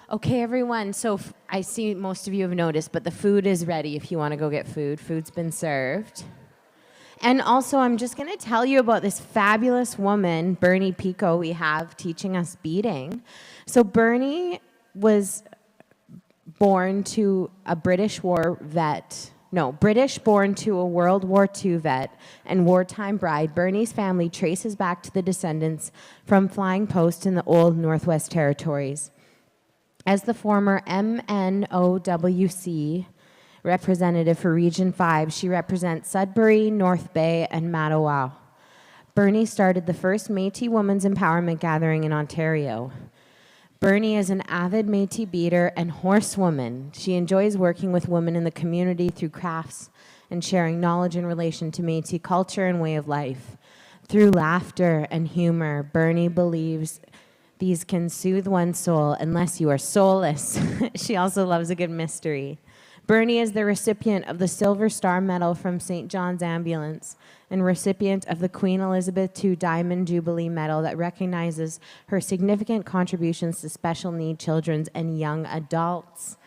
Okay, everyone. So I see most of you have noticed, but the food is ready if you want to go get food. Food's been served. And also, I'm just going to tell you about this fabulous woman, Bernie Pico, we have teaching us beading. So Bernie was born to a British war vet. No, British born to a World War II vet and wartime bride. Bernie's family traces back to the descendants from flying posts in the old Northwest Territories. As the former MNOWC representative for Region 5, she represents Sudbury, North Bay, and Mattawa. Bernie started the first Métis Women's Empowerment Gathering in Ontario. Bernie is an avid Métis beater and horsewoman. She enjoys working with women in the community through crafts and sharing knowledge in relation to Métis culture and way of life. Through laughter and humor, Bernie believes these can soothe one's soul unless you are soulless. She also loves a good mystery. Bernie is the recipient of the Silver Star Medal from St. John's Ambulance and recipient of the Queen Elizabeth II Diamond Jubilee Medal that recognizes her significant contributions to special need children and young adults.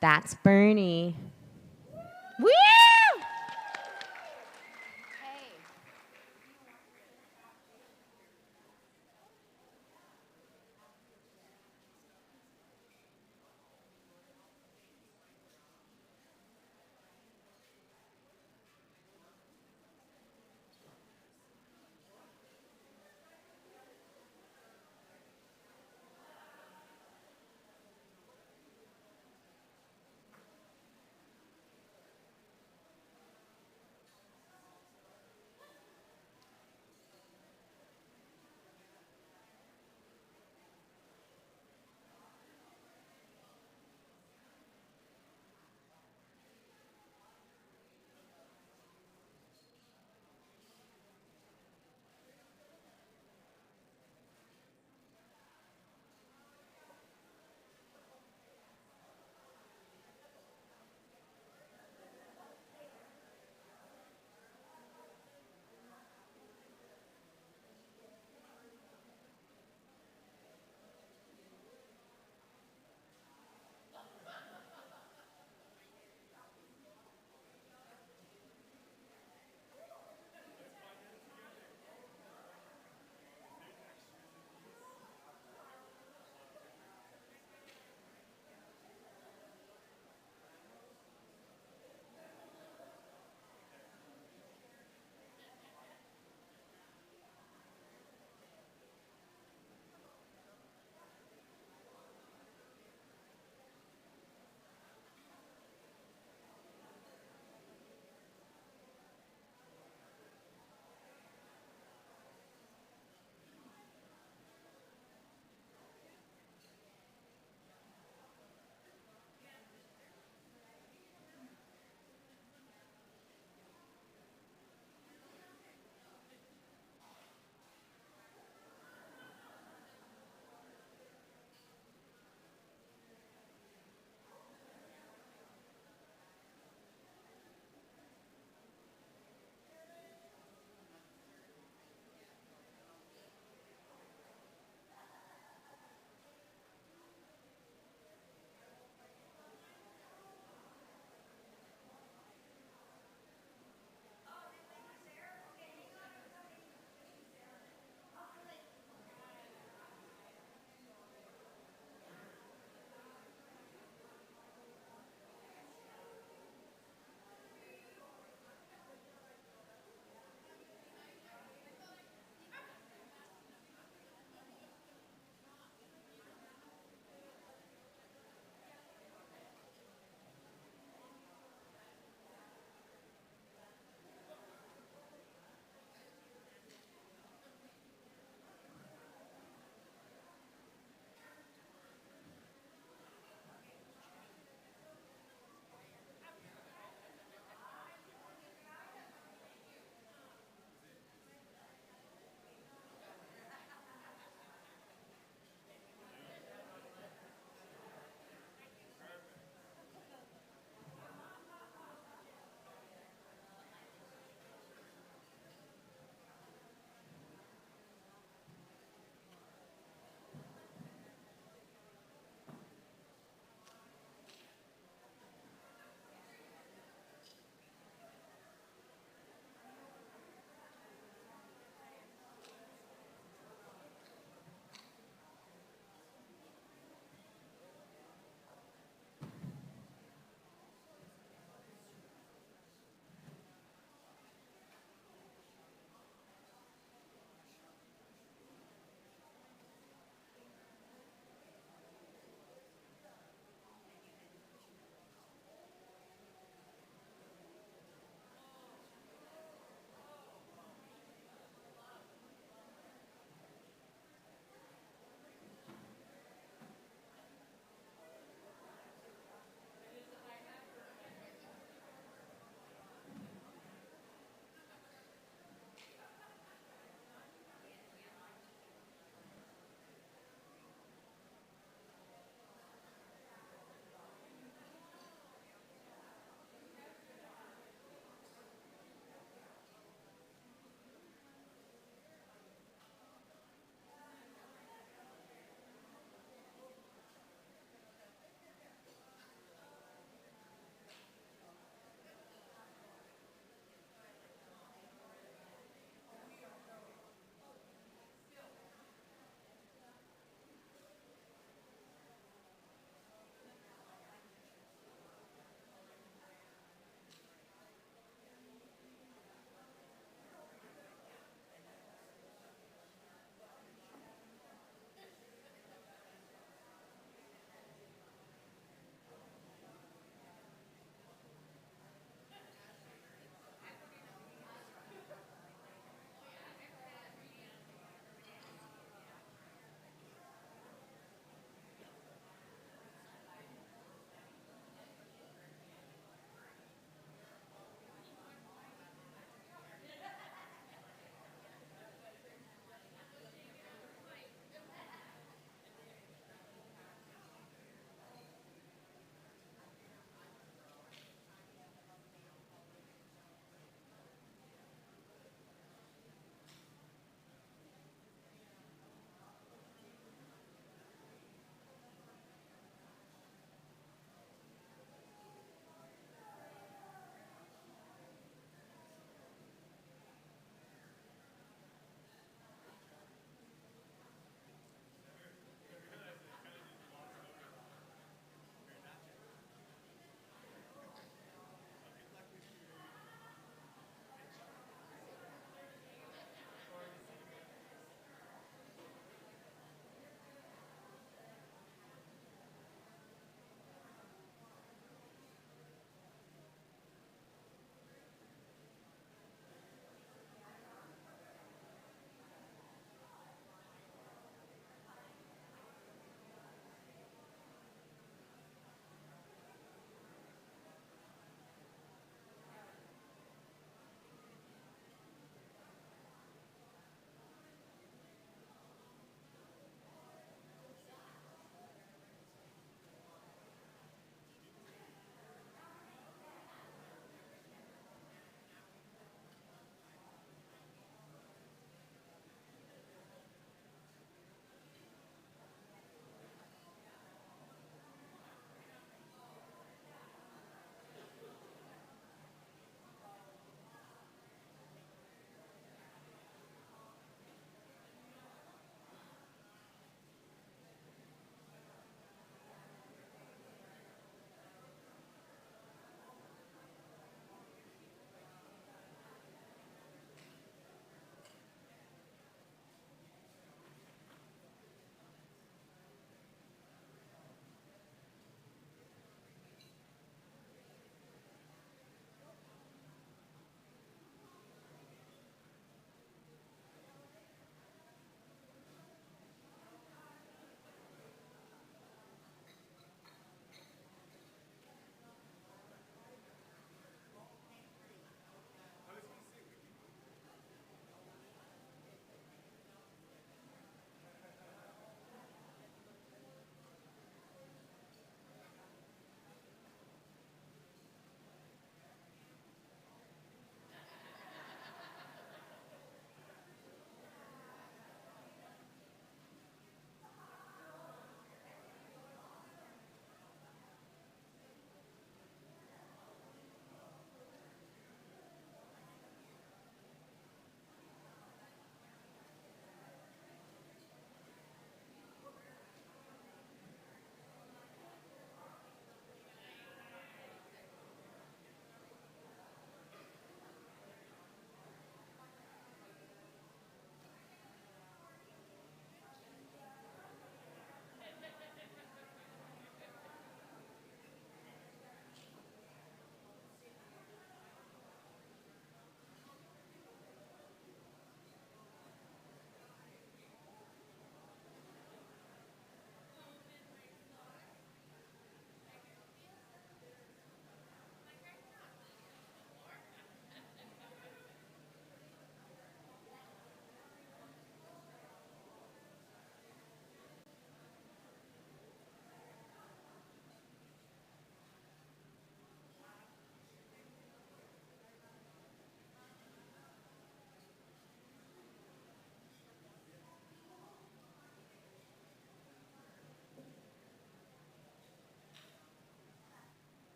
That's Bernie. Woo!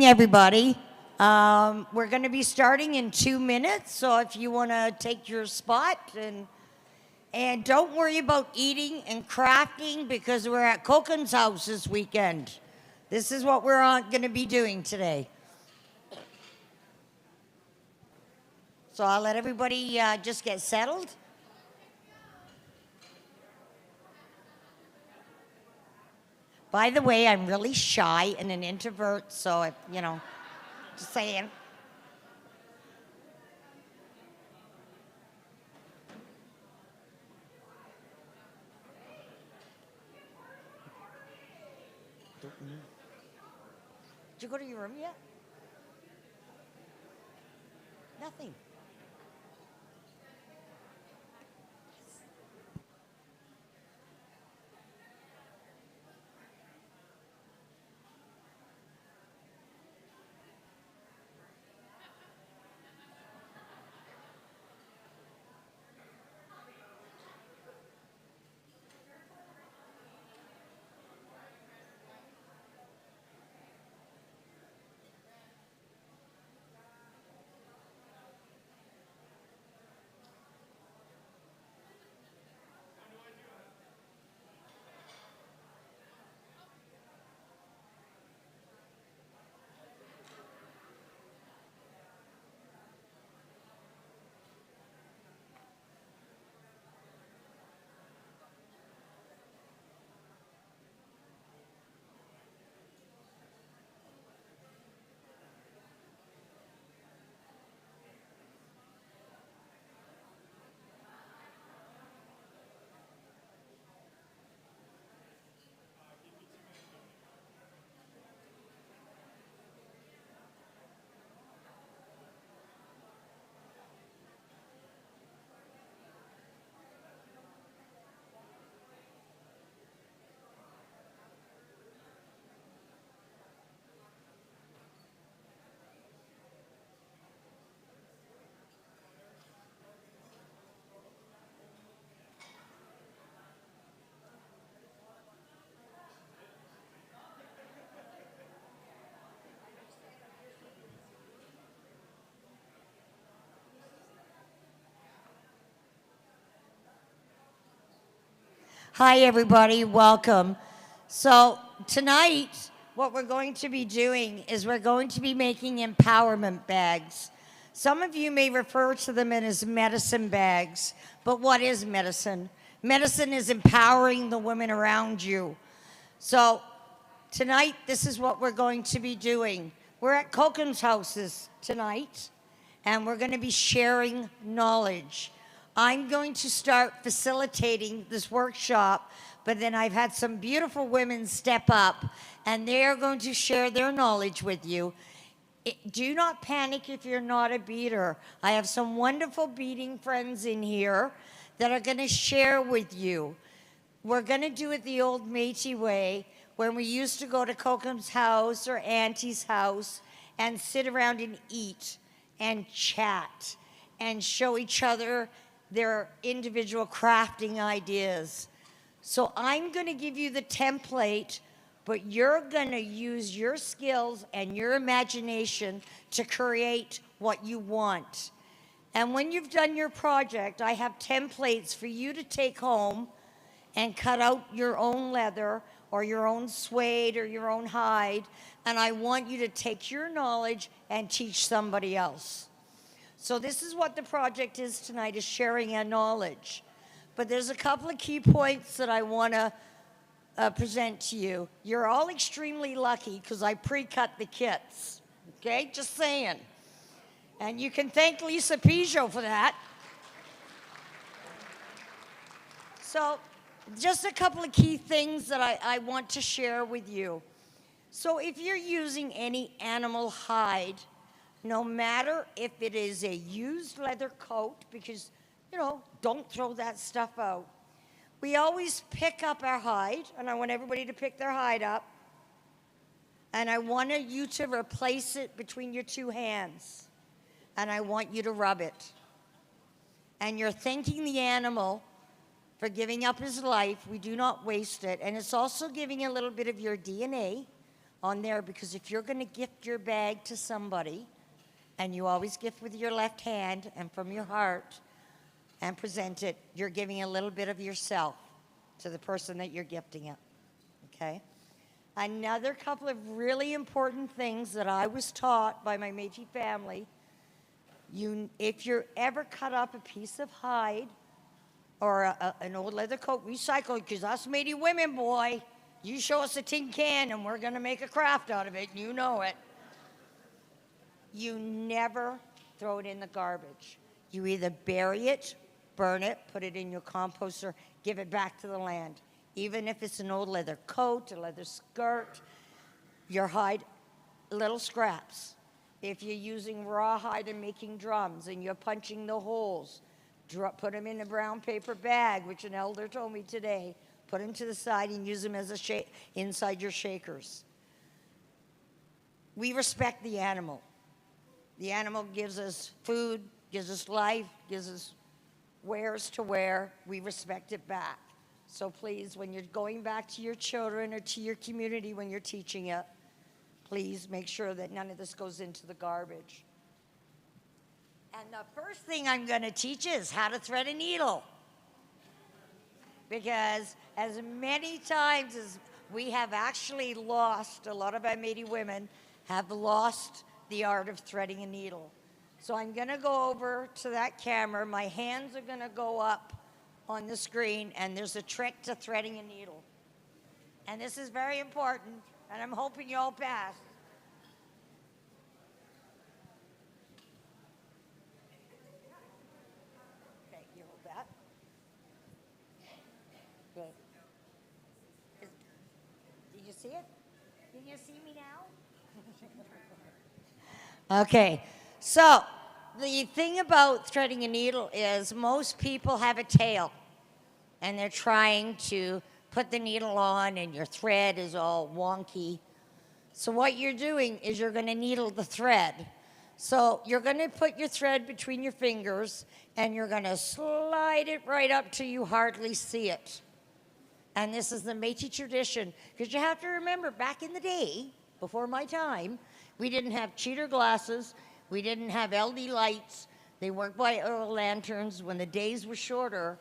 Everybody. We're going to be starting in 2 minutes, so if you want to take your spot and don't worry about eating and crafting because we're at Koken's house this weekend. This is what we're going to be doing today. So I'll let everybody just get settled. By the way, I'm really shy and an introvert, so, just saying. Did you go to your room yet? Nothing. Hi, everybody. Welcome. So tonight, what we're going to be doing is we're going to be making empowerment bags. Some of you may refer to them as medicine bags, but what is medicine? Medicine is empowering the women around you. So tonight, this is what we're going to be doing. We're at Koken's houses tonight, and we're going to be sharing knowledge. I'm going to start facilitating this workshop, but then I've had some beautiful women step up, and they're going to share their knowledge with you. Do not panic if you're not a beater. I have some wonderful beading friends in here that are going to share with you. We're going to do it the old Métis way, when we used to go to Koken's house or Auntie's house and sit around and eat and chat and show each other their individual crafting ideas. So I'm going to give you the template, but you're going to use your skills and your imagination to create what you want. And when you've done your project, I have templates for you to take home and cut out your own leather or your own suede or your own hide, and I want you to take your knowledge and teach somebody else. So this is what the project is tonight, is sharing our knowledge. But there's a couple of key points that I want to present to you. You're all extremely lucky because I pre-cut the kits, okay? Just saying. And you can thank Lisa Pijot for that. So just a couple of key things that I want to share with you. So if you're using any animal hide, no matter if it is a used leather coat, because, don't throw that stuff out. We always pick up our hide, and I want everybody to pick their hide up. And I want you to replace it between your two hands. And I want you to rub it. And you're thanking the animal for giving up his life. We do not waste it. And it's also giving a little bit of your DNA, on there, because if you're going to gift your bag to somebody, and you always gift with your left hand and from your heart and present it, you're giving a little bit of yourself to the person that you're gifting it, okay? Another couple of really important things that I was taught by my Métis family, if you're ever cut up a piece of hide or an old leather coat, recycle it, because us Métis women, boy, you show us a tin can and we're going to make a craft out of it, and you know it. You never throw it in the garbage. You either bury it, burn it, put it in your composter, give it back to the land. Even if it's an old leather coat, a leather skirt, your hide, little scraps. If you're using raw hide and making drums and you're punching the holes, put them in a brown paper bag, which an elder told me today. Put them to the side and use them as inside your shakers. We respect the animal. The animal gives us food, gives us life, gives us wares to wear. We respect it back. So please, when you're going back to your children or to your community when you're teaching it, please make sure that none of this goes into the garbage. And the first thing I'm going to teach is how to thread a needle. Because as many times as we have actually lost, a lot of our Métis women have lost the art of threading a needle. So I'm going to go over to that camera. My hands are going to go up on the screen, and there's a trick to threading a needle. And this is very important, and I'm hoping you all pass. Okay, you hold that. Good. Did you see it? Can you see me now? Okay, so the thing about threading a needle is most people have a tail, and they're trying to put the needle on, and your thread is all wonky. So what you're doing is you're going to needle the thread. So you're going to put your thread between your fingers, and you're going to slide it right up till you hardly see it. And this is the Métis tradition, because you have to remember, back in the day, before my time, we didn't have cheater glasses, we didn't have LED lights, they worked by oil lanterns when the days were shorter,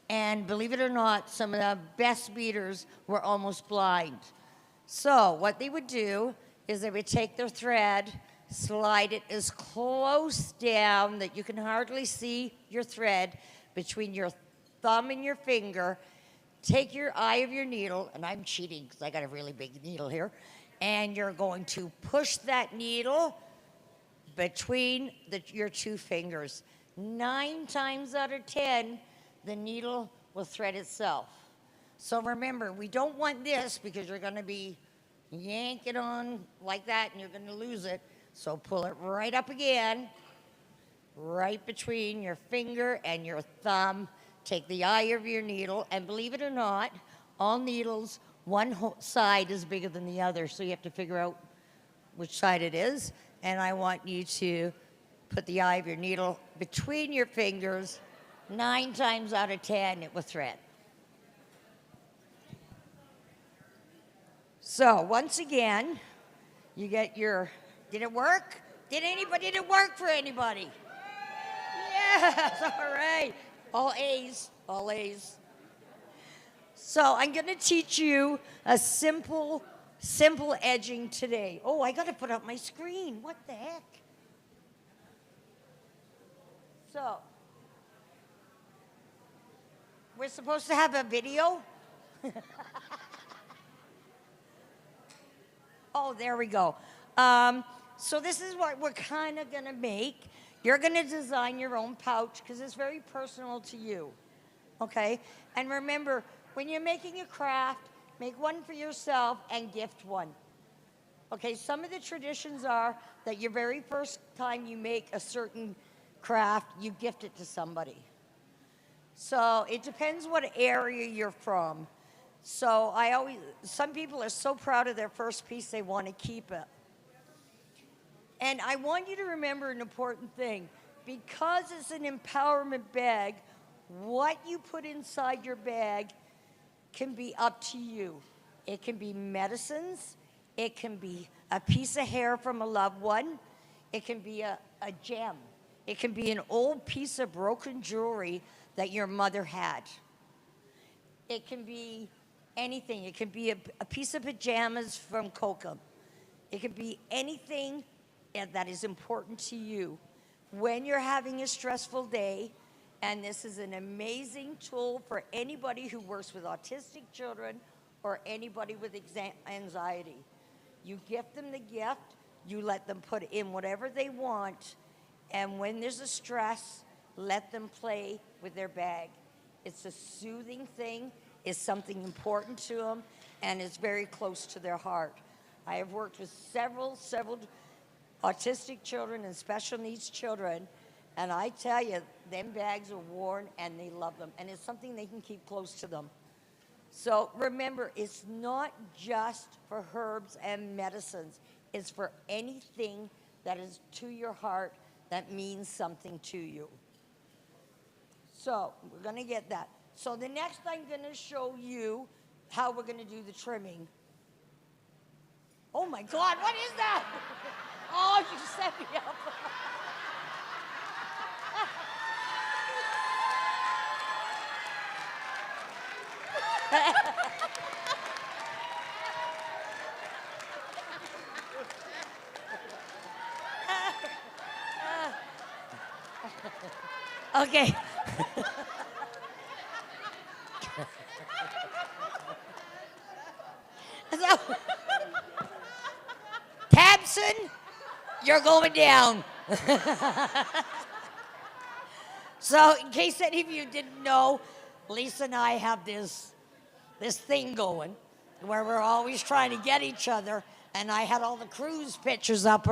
and believe it or not, some of the best beaters were almost blind. So what they would do is they would take their thread, slide it as close down that you can hardly see your thread between your thumb and your finger, take your eye of your needle, and I'm cheating because I got a really big needle here, and you're going to push that needle between your two fingers. 9 times out of 10, the needle will thread itself. So remember, we don't want this because you're going to be yanking on like that and you're going to lose it. So pull it right up again, right between your finger and your thumb. Take the eye of your needle, and believe it or not, all needles, one side is bigger than the other, so you have to figure out which side it is. And I want you to put the eye of your needle between your fingers. 9 times out of 10, it will thread. So once again, you get your, did it work? Did it work for anybody? Yes, all right. All A's, all A's. So I'm going to teach you a simple edging today. Oh, I got to put up my screen. What the heck? So, we're supposed to have a video? Oh, there we go. So this is what we're kind of going to make. You're going to design your own pouch because it's very personal to you, okay? And remember, when you're making a craft, make one for yourself and gift one. Okay, some of the traditions are that your very first time you make a certain craft, you gift it to somebody. So it depends what area you're from. So some people are so proud of their first piece, they want to keep it. And I want you to remember an important thing. Because it's an empowerment bag, what you put inside your bag can be up to you. It can be medicines, It can be a piece of hair from a loved one. It can be a gem. It can be an old piece of broken jewelry that your mother had. It can be anything. It can be a piece of pajamas from Coca. It can be anything that is important to you when you're having a stressful day. And this is an amazing tool for anybody who works with autistic children or anybody with anxiety. You gift them the gift, you let them put in whatever they want, and when there's a stress, let them play with their bag. It's a soothing thing, it's something important to them, and it's very close to their heart. I have worked with several autistic children and special needs children, and I tell you, them bags are worn and they love them, and it's something they can keep close to them. So remember, it's not just for herbs and medicines. It's for anything that is to your heart that means something to you. So we're going to get that. So the next I'm going to show you how we're going to do the trimming. Oh my God, what is that? Oh, you set me up. Okay. So, Tabson, you're going down. So, in case any of you didn't know, Lisa and I have this thing going where we're always trying to get each other, and I had all the cruise pictures up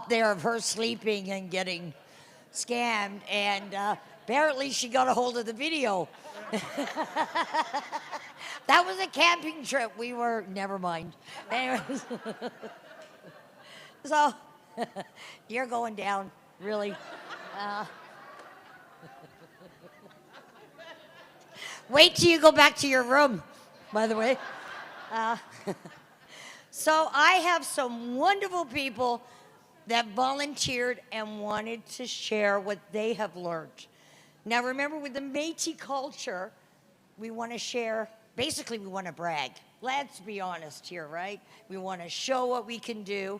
there of her sleeping and getting scammed, and apparently she got a hold of the video. That was a camping trip. Never mind. Anyways, so you're going down, really. Wait till you go back to your room, by the way. So I have some wonderful people that volunteered and wanted to share what they have learned. Now remember, with the Métis culture, we want to share, basically we want to brag. Let's be honest here, right? We want to show what we can do.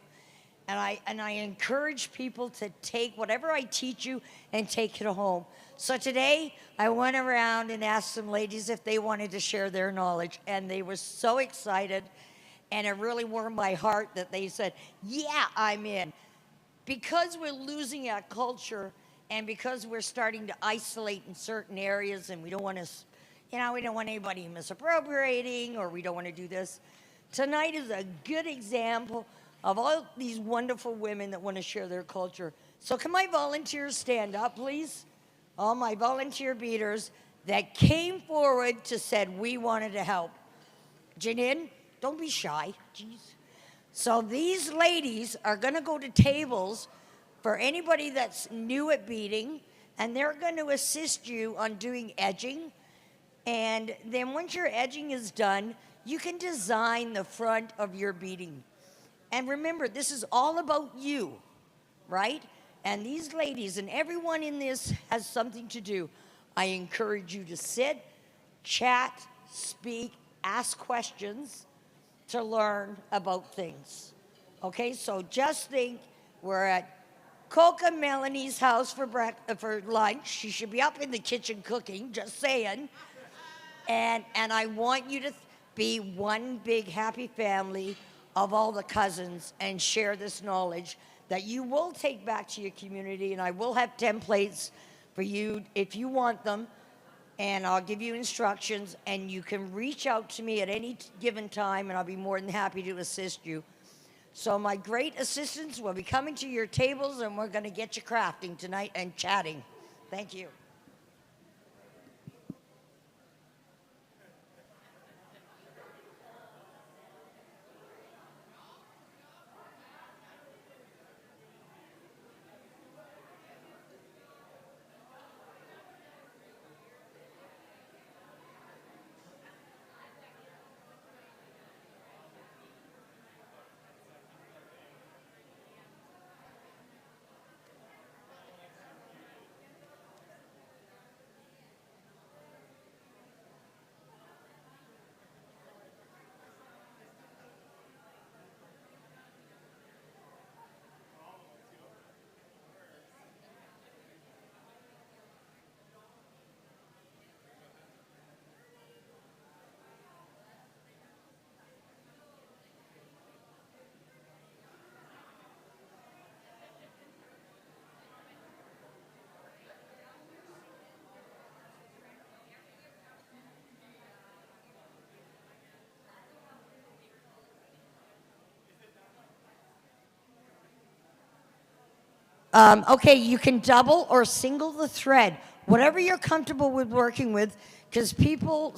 And I encourage people to take whatever I teach you and take it home. So today, I went around and asked some ladies if they wanted to share their knowledge, and they were so excited, and it really warmed my heart that they said, yeah, I'm in. Because we're losing our culture, and because we're starting to isolate in certain areas, and we don't want to, we don't want anybody misappropriating, or we don't want to do this. Tonight is a good example of all these wonderful women that want to share their culture. So can my volunteers stand up, please? All my volunteer beaters that came forward to said we wanted to help. Janine, don't be shy. Jeez. So these ladies are going to go to tables for anybody that's new at beading, and they're going to assist you on doing edging. And then once your edging is done, you can design the front of your beading. And remember, this is all about you, right? And these ladies and everyone in this has something to do. I encourage you to sit, chat, speak, ask questions to learn about things. Okay, so just think we're at Coca Melanie's house for lunch. She should be up in the kitchen cooking, just saying. And I want you to be one big happy family of all the cousins and share this knowledge that you will take back to your community. And I will have templates for you if you want them, and I'll give you instructions, and you can reach out to me at any given time, and I'll be more than happy to assist you. So my great assistants will be coming to your tables, and we're going to get you crafting tonight and chatting. Thank you. Okay, you can double or single the thread, whatever you're comfortable with working with, because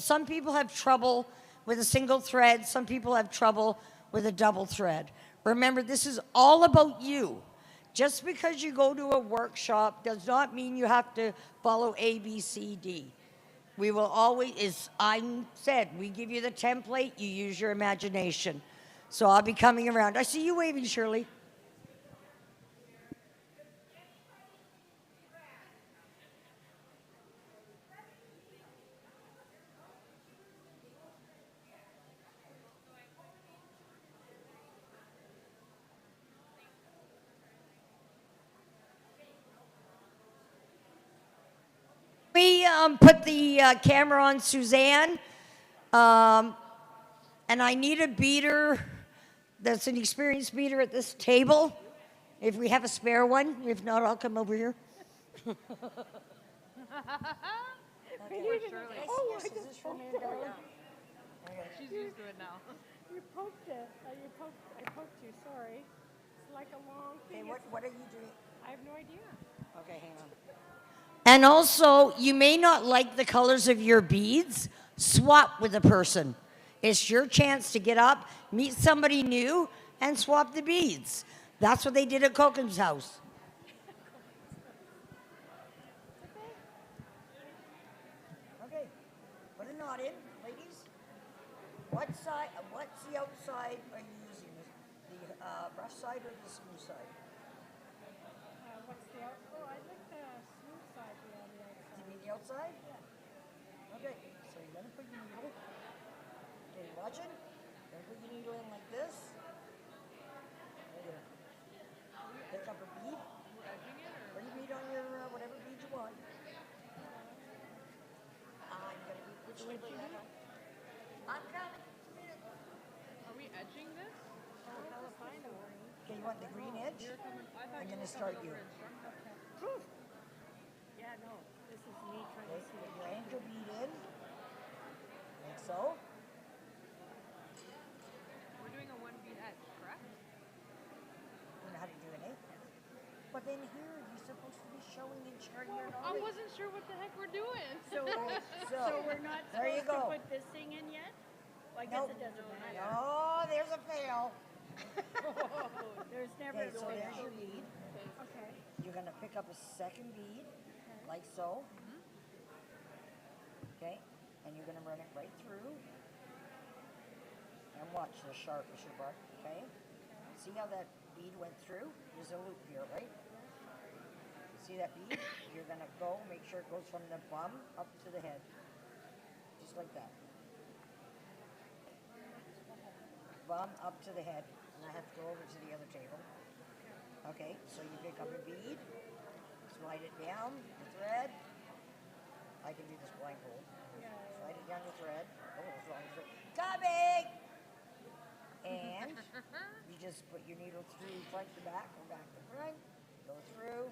some people have trouble with a single thread, some people have trouble with a double thread. Remember, this is all about you. Just because you go to a workshop does not mean you have to follow A, B, C, D. We will always, as I said, we give you the template, you use your imagination. So I'll be coming around. I see you waving, Shirley. We put the camera on Suzanne, and I need a beater that's an experienced beater at this table. If we have a spare one, if not, I'll come over here. Okay. Oh, I just poked it. She's used to it now. You poked it. I poked you. Sorry. It's like a long thing. Okay, what are you doing? I have no idea. Okay, hang on. And also, you may not like the colors of your beads. Swap with a person. It's your chance to get up, meet somebody new, and swap the beads. That's what they did at Koken's house. Okay, put a knot in, ladies. What's the outside are you using? The rough side or the smooth side? What's the outside? Oh, I like the smooth side on the outside. You mean the outside? Yeah. Okay, so you're gonna put your needle. Okay, you watching? You're gonna put your needle in like this. You're gonna pick up a bead. Put your bead on your whatever bead you want. I'm gonna be which way like that. I'm coming. Are we edging this? Okay, you want the green edge? I'm gonna start you. Yeah, no. This is me trying Okay, to see. you anchor bead in. Like so. We're doing a one bead edge, correct? You know how to do it, eh? But then here, you're supposed to be showing and sharing your I knowledge. wasn't sure what the heck we're doing. So we're not there you supposed go. to put this thing in yet? Well, I guess Nope. it doesn't matter. Oh, there's a fail. There's never Okay, a so fail. there's your bead. Okay. You're gonna pick up a second bead, like so. Okay, and you're gonna run it right through. And watch the sharp as your butt, okay? See how that bead went through? There's a loop here, right? See that bead? You're gonna go, make sure it goes from the bum up to the head. Just like that. Bum up to the head. And I have to go over to the other table. Okay, so you pick up a bead, slide it down the thread. I can do this blindfold. Slide it down the thread. Oh, as long as it coming! And you just put your needle through front to back, or back to front, go through.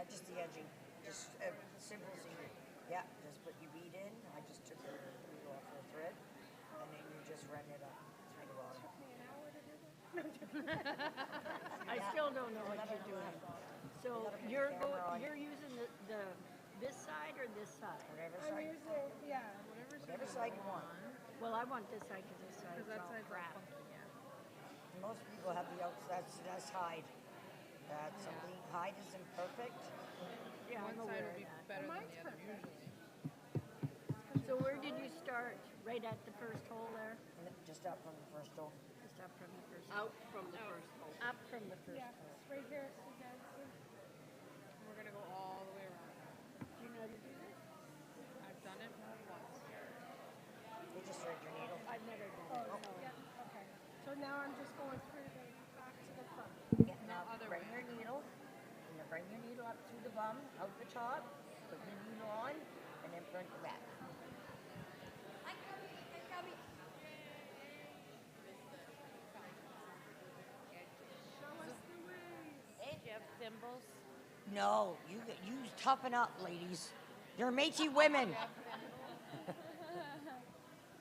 Just the edging, just simple secret. Yeah, just put your bead in. I just took the needle off the thread, and then you just run it up through the bottom. I still don't know what you're doing. So you're using this side or this side? Whatever I'm side, using, yeah. whatever side you want. Well, I want this side because this side is Because that all side's all crap. funky, yeah. Most people have the outside. That's hide. That's something. Hide isn't perfect. Yeah, I'm One side aware would be of that. better than Mine's the other perfect. usually. So where did you start? Right at the first hole there? And just up from the first hole. Just up from the first hole. Out from the first hole. Up from the first Yeah, hole. right here, Suzanne. We're gonna go all the way around. Do you know how to do this? I've done it once. You just thread your needle. I've never done it. Oh, So yeah, okay. So now I'm just going through the back to the front. Yeah, now other bring way. your needle. And then bring your needle up through the bum, out the top. Put your needle on, and then front to back. Hey, do you have thimbles? No, you toughen up, ladies. You're Métis women.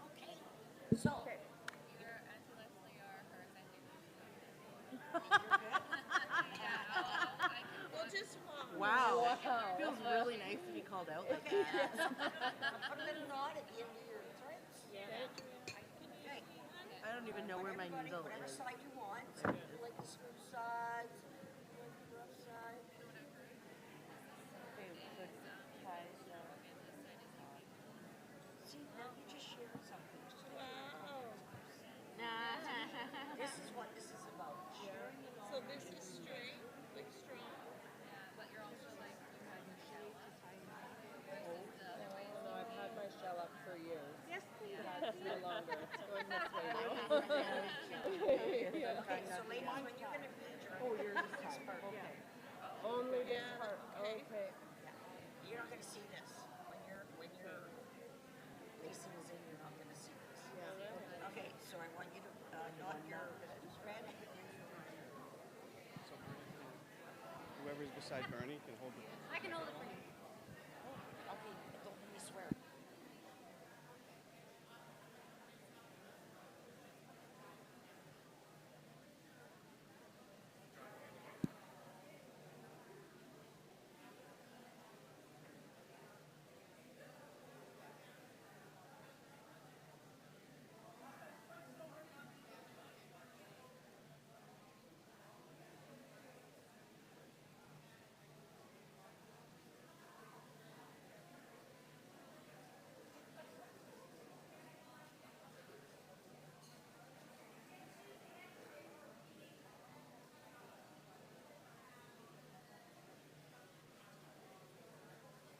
Okay. So. Wow. Feels really nice to be called out like that. Put them in a knot at the end of your threads. Okay. I don't even know where my Everybody, needle whatever is. side you want. So you like the smooth sides, you like the rough side. See, now you just shared something. This is what this is about. Sharing the knowledge. So this is straight, like strong. No, I've had my shell up for years. Yes, please. It's no longer. It's going this way now. Okay, so ladies, when you're going to bead, you're Oh, yours is this tight. part. Okay. Only this part. Okay. You're not going to see this. When your lacing is in, you're not going to see this. Yeah. Okay, so I want you to knot your thread. Whoever's beside Bernie can hold it. I can hold it for you. Okay, don't let me swear.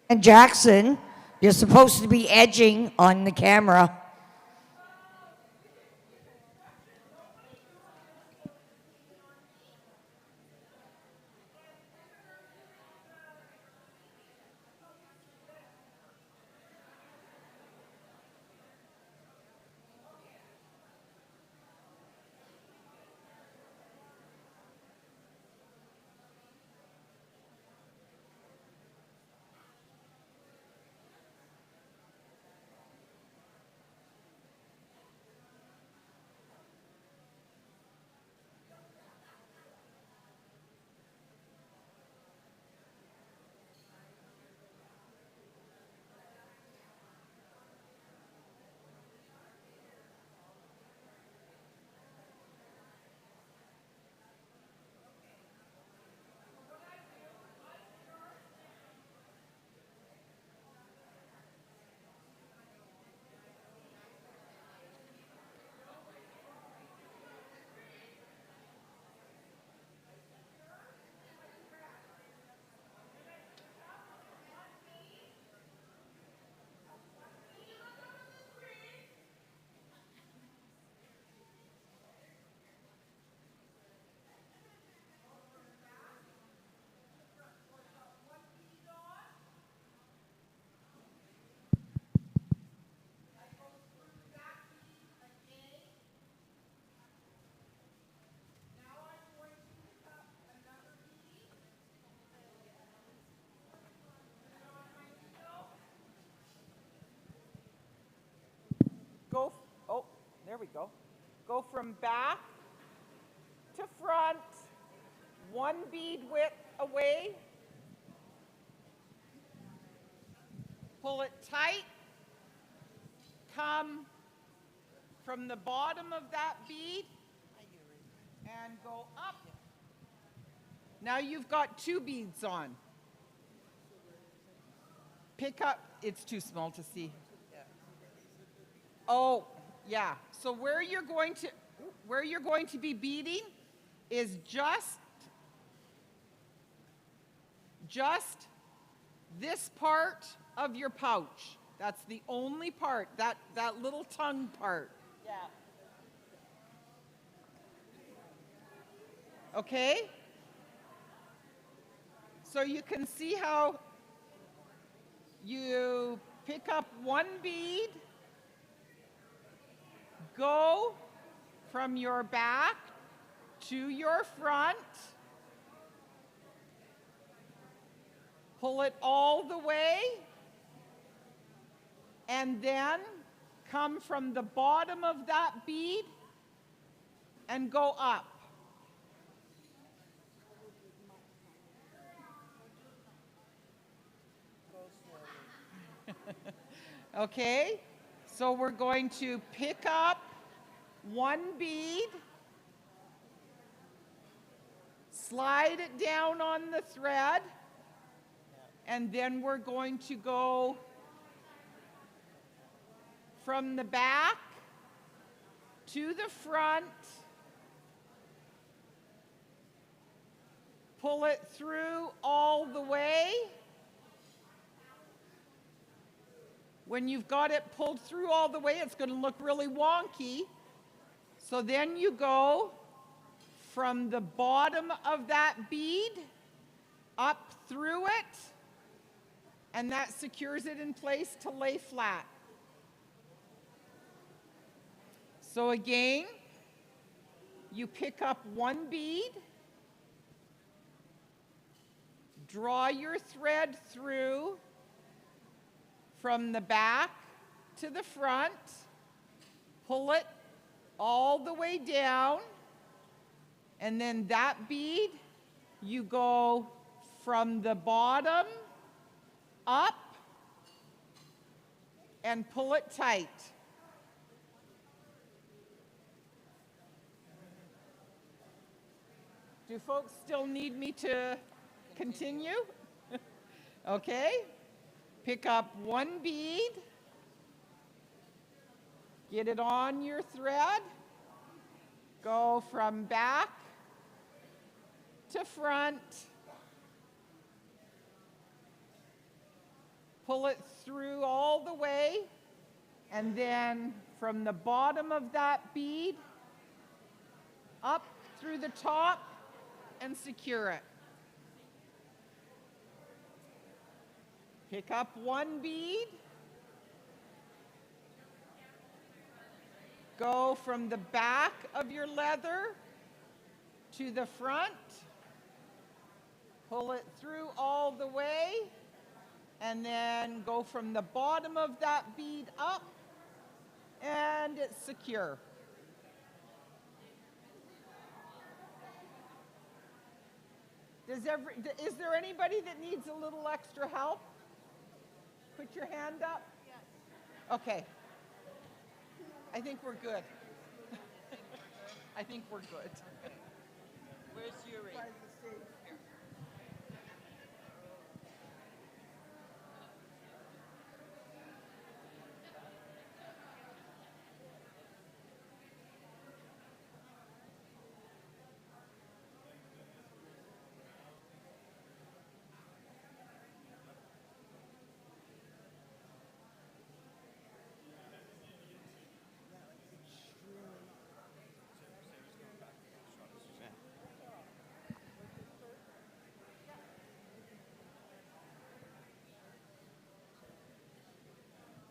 And Jackson, you're supposed to be edging on the camera. Oh, there we go. Go from back to front, one bead width away. Pull it tight. Come from the bottom of that bead and go up. Now you've got two beads on. Pick up, it's too small to see. Oh, yeah. So where you're going to be beading is just this part of your pouch. That's the only part, that little tongue part. Yeah. Okay? So you can see how you pick up one bead, go from your back to your front, pull it all the way, and then come from the bottom of that bead and go up. Okay, so we're going to pick up one bead, slide it down on the thread, and then we're going to go from the back to the front, pull it through all the way. When you've got it pulled through all the way, it's going to look really wonky. So then you go from the bottom of that bead up through it, and that secures it in place to lay flat. So again, you pick up one bead, draw your thread through from the back to the front, pull it all the way down, and then that bead, you go from the bottom up and pull it tight. Do folks still need me to continue? Okay. Pick up one bead, get it on your thread, go from back to front, pull it through all the way, and then from the bottom of that bead up through the top and secure it. Pick up one bead, go from the back of your leather to the front, pull it through all the way, and then go from the bottom of that bead up, and it's secure. Is there anybody that needs a little extra help? Put your hand up. Yes. Okay. I think we're good. I think we're good. Where's Yuri?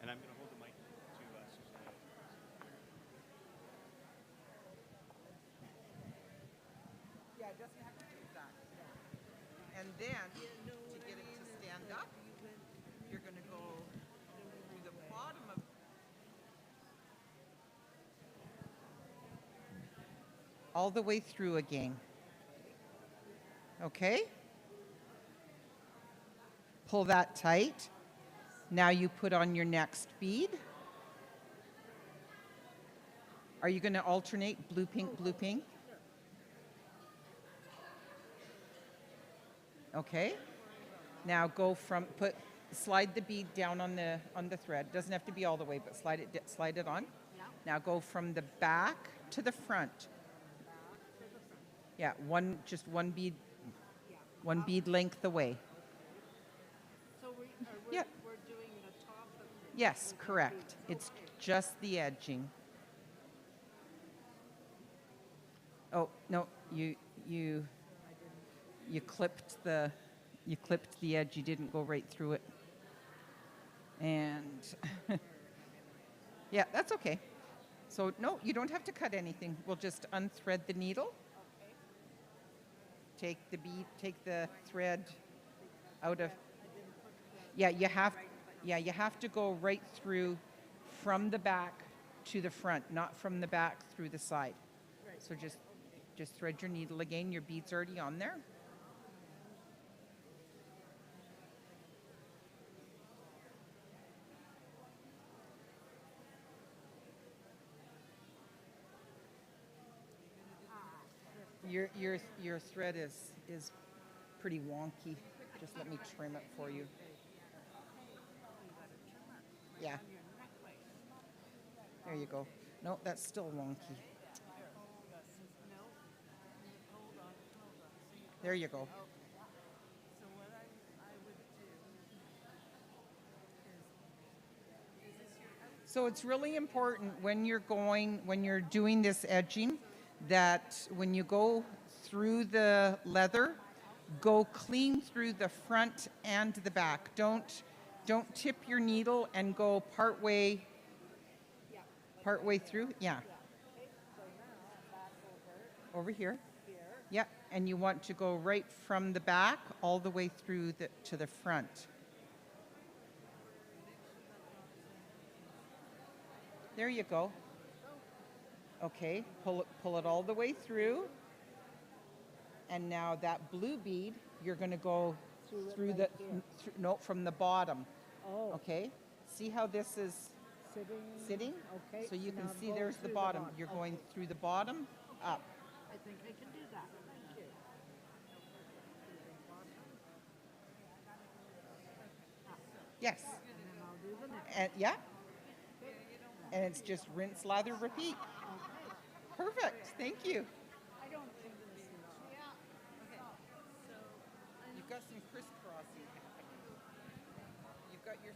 And I'm going to hold the mic to Suzanne. Yeah, it doesn't have to be exact. And then, to get it to stand up, you're going to go through the bottom of all the way through again. Okay? Pull that tight. Now you put on your next bead. Are you going to alternate blue, pink, blue, pink? Okay. Now go from slide the bead down on the thread. Doesn't have to be all the way, but slide it on. Now go from the back to the front. Yeah, just one bead length away. So we're Yeah. doing the top of the... Yes, correct. It's just the edging. Oh, no, you clipped the edge. You didn't go right through it. And yeah, that's okay. So no, you don't have to cut anything. We'll just unthread the needle. Take the thread out of. Yeah, you have to go right through from the back to the front, not from the back through the side. So just thread your needle again. Your bead's already on there. Your thread is pretty wonky. Just let me trim it for you. Yeah. There you go. No, that's still wonky. There you go. So it's really important when you're doing this edging, that when you go through the leather, go clean through the front and the back. Don't tip your needle and go part way through. Yeah. Over here. Yeah, and you want to go right from the back all the way through to the front. There you go. Okay, pull it all the way through. And now that blue bead, you're going to go through no, from the bottom. Oh. Okay? See how this is sitting? Okay. So you can now see go there's the through bottom. bottom. You're going through the bottom, up. I think I can do that. Thank you. Yes. And then I'll do the next. And yeah. And it's just rinse, lather, repeat. Perfect. Thank you. I don't think this is. You've got some crisscrossing happening. You've got your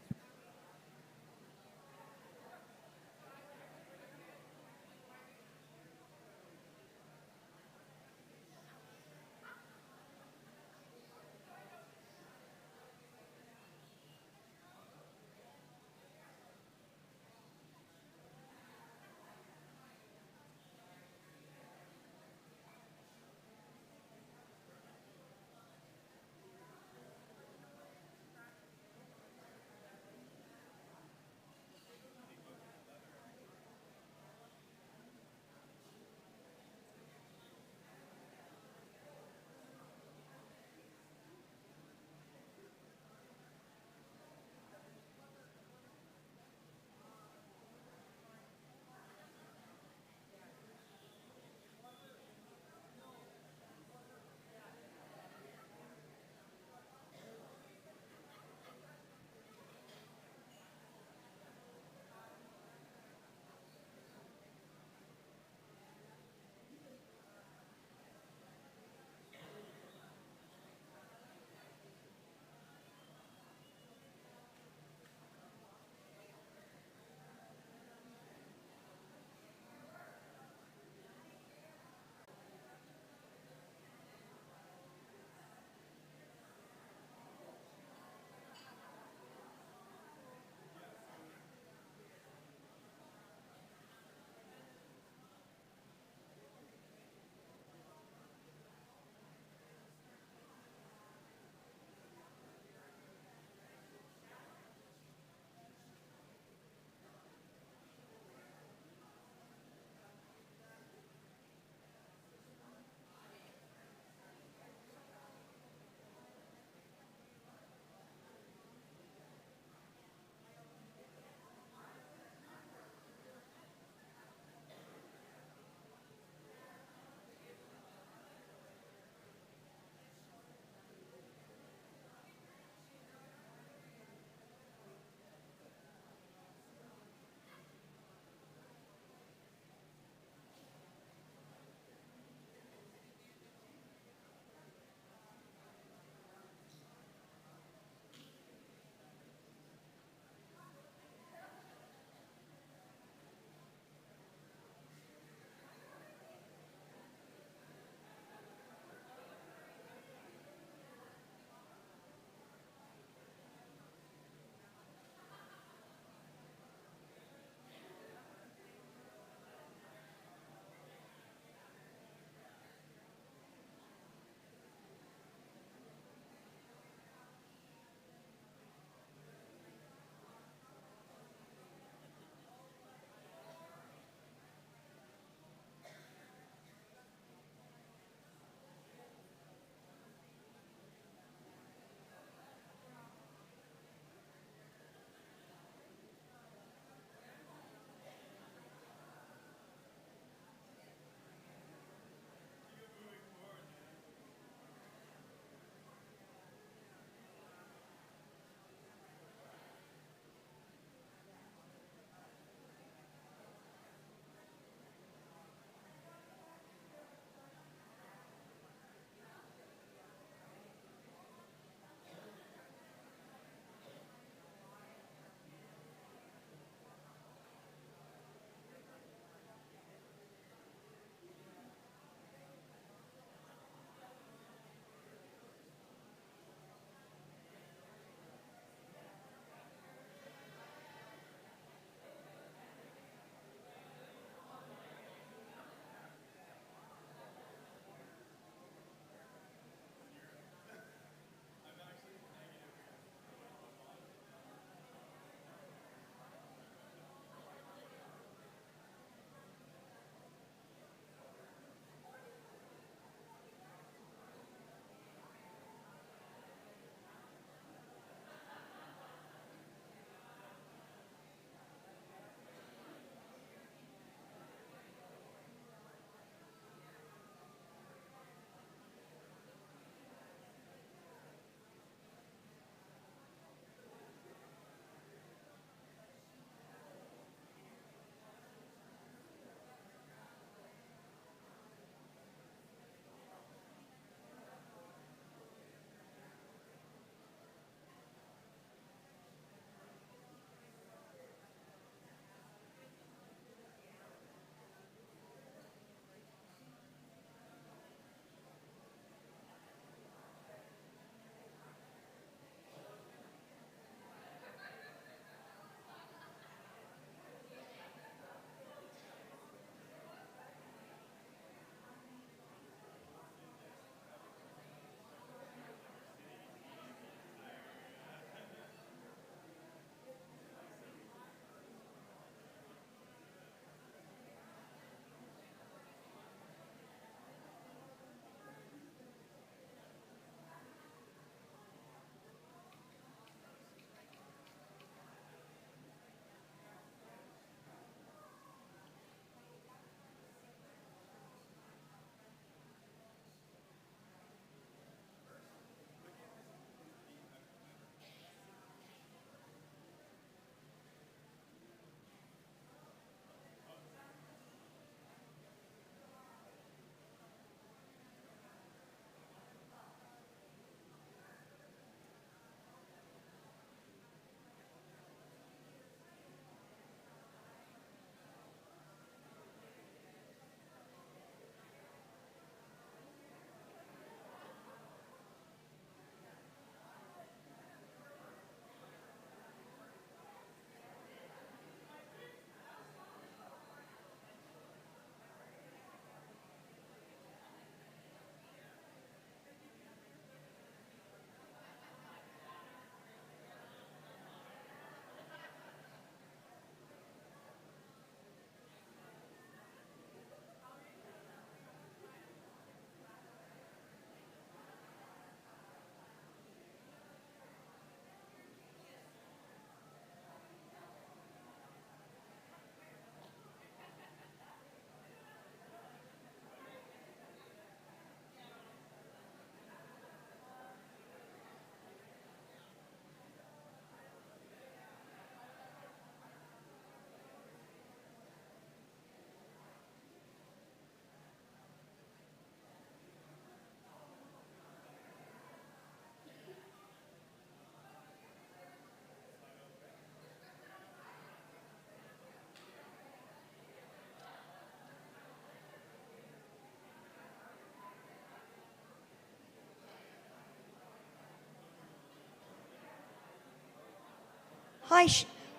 Hi,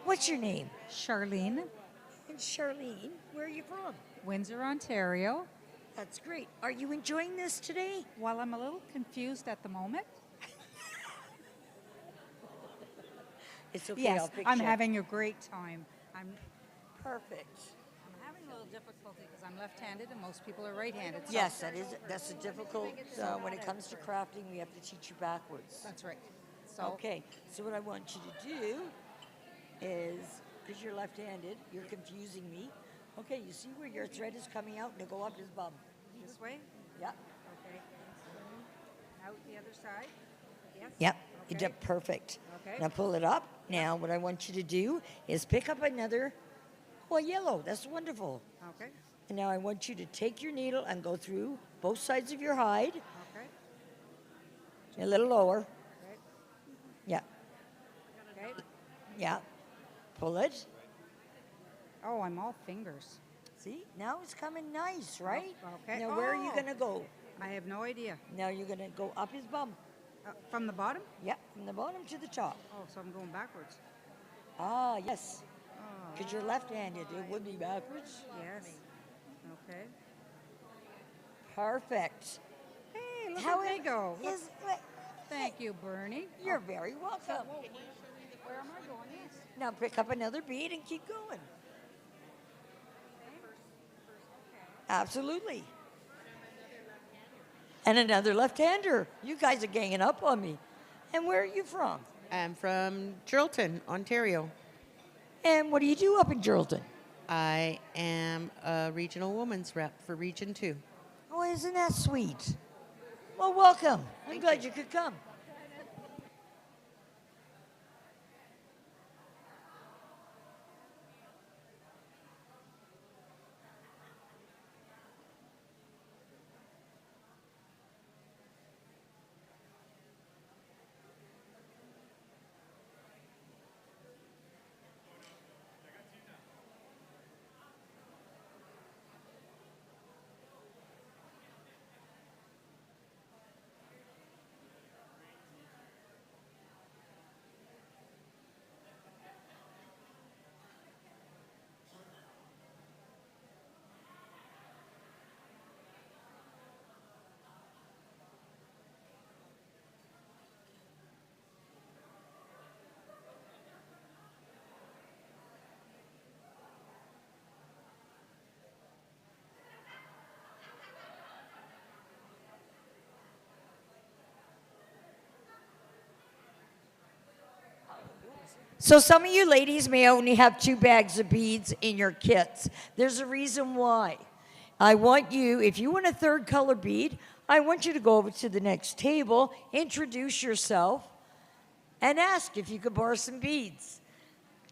what's your name? Charlene, And Charlene, where are you from? Windsor, Ontario. That's great. Are you enjoying this today? While I'm a little confused at the moment, It's okay. yes, I'll fix I'm you. having a great time. I'm Perfect. having a little difficulty because I'm left-handed and most people are right-handed. So Yes, that's a difficult. When it comes to crafting, we have to teach you backwards. that's right. So Okay. So what I want you to do is, because you're left-handed, you're confusing me. Okay. You see where your thread is coming out, and it'll go up his bum. this way. Yeah. Okay. Out the other side. Yes. Yep. You Okay. did perfect. Okay. Now pull it up. Now what I want you to do is pick up another. Oh, yellow. That's wonderful. Okay. And now I want you to take your needle and go through both sides of your hide. Okay. A little lower. Okay. Yeah. Okay. Yeah. Pull it. Oh, I'm all fingers. See? Now it's coming nice, right? okay. Now where are you Oh. going to go? I have no idea. Now you're going to go up his bum. From the bottom? Yeah, from the bottom to the top. Oh, so I'm going backwards. Ah, yes. Oh, Because you're left-handed. It would be backwards. yes. Okay. Perfect. Hey, look How where they it go. Look. is- Thank you, Bernie. You're very welcome. Where am I going? Yes. Now pick up another bead and keep going. Absolutely. And another left-hander. You guys are ganging up on me. And where are you from? I'm from Geraldton, Ontario. And what do you do up in Geraldton? I am a regional women's rep for Region 2. Oh, isn't that sweet? Well, welcome. I'm glad you could come. So some of you ladies may only have 2 bags of beads in your kits. There's a reason why. I want you, if you want a 3rd color bead, I want you to go over to the next table, introduce yourself, and ask if you could borrow some beads.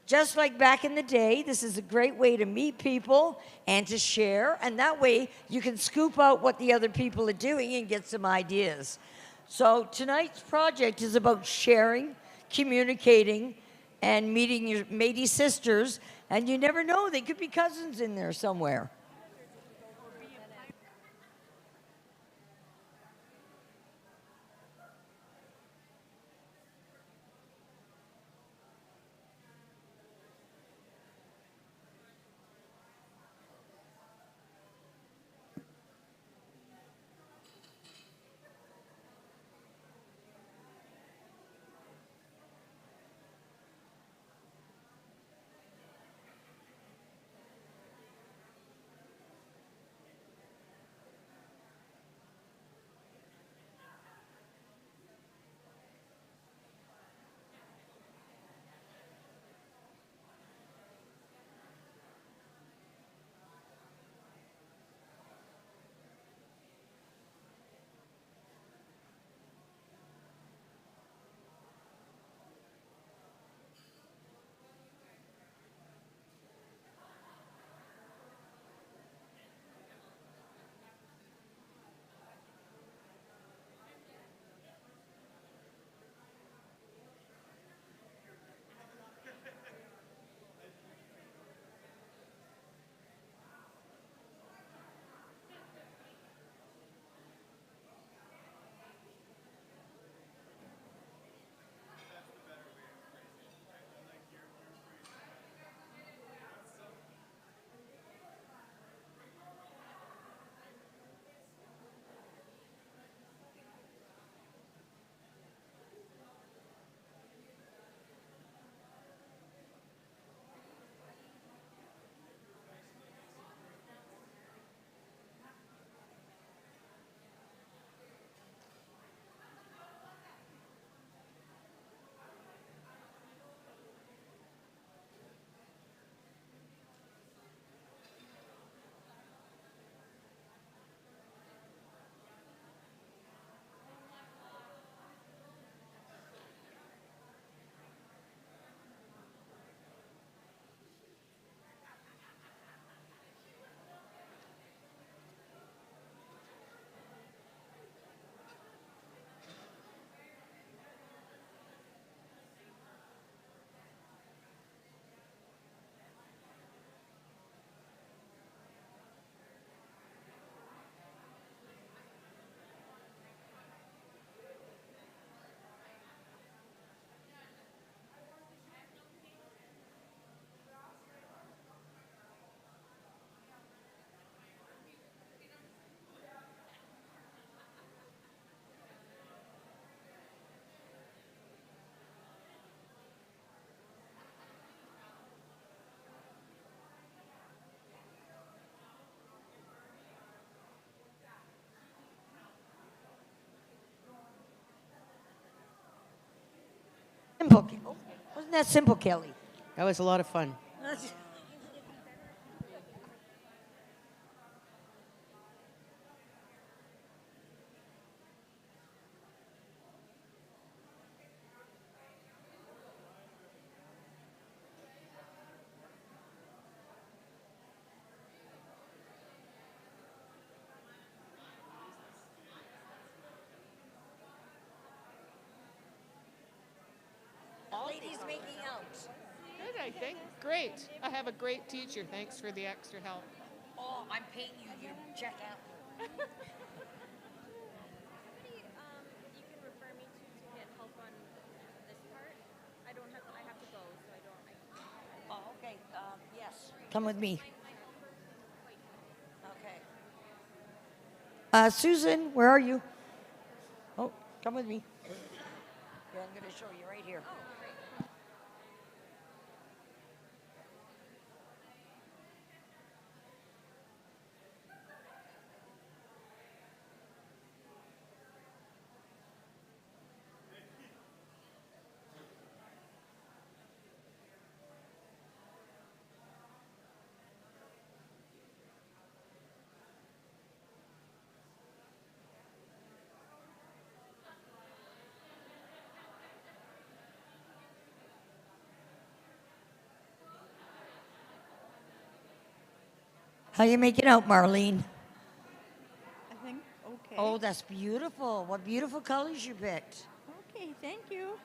Just like back in the day, this is a great way to meet people and to share, and that way you can scoop out what the other people are doing and get some ideas. So tonight's project is about sharing, communicating, and meeting your matey sisters, and you never know, they could be cousins in there somewhere. simple. Wasn't that simple, Kelly? That was a lot of fun. Ladies making out. Good, I think. Great. I have a great teacher. Thanks for the extra help. Oh, I'm paying you. You check out. Somebody, you can refer me to get help on this part. I don't have. I have to go, so I don't. Oh, okay. Yes. Come with me. Okay. Susan, where are you? Oh, come with me. Here, I'm going to show you right here. How you making out, Marlene? I think, okay. Oh, that's beautiful. What beautiful colors you picked. Okay, thank you.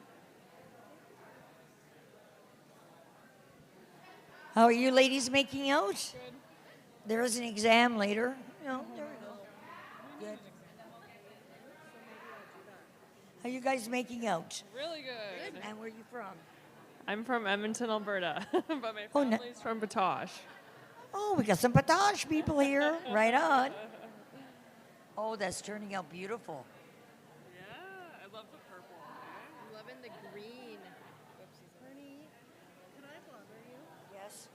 How are you ladies making out? Good. There is an exam later. No, there we go. Good. How you guys making out? Really good. And where are you from? I'm from Edmonton, Alberta, but my Oh, no- family's from Batoche. Oh, we got some Batoche people here. Right on. Oh, that's turning out beautiful. Yeah, I love the purple. I'm loving the green. Bernie, can I bother you? Yes.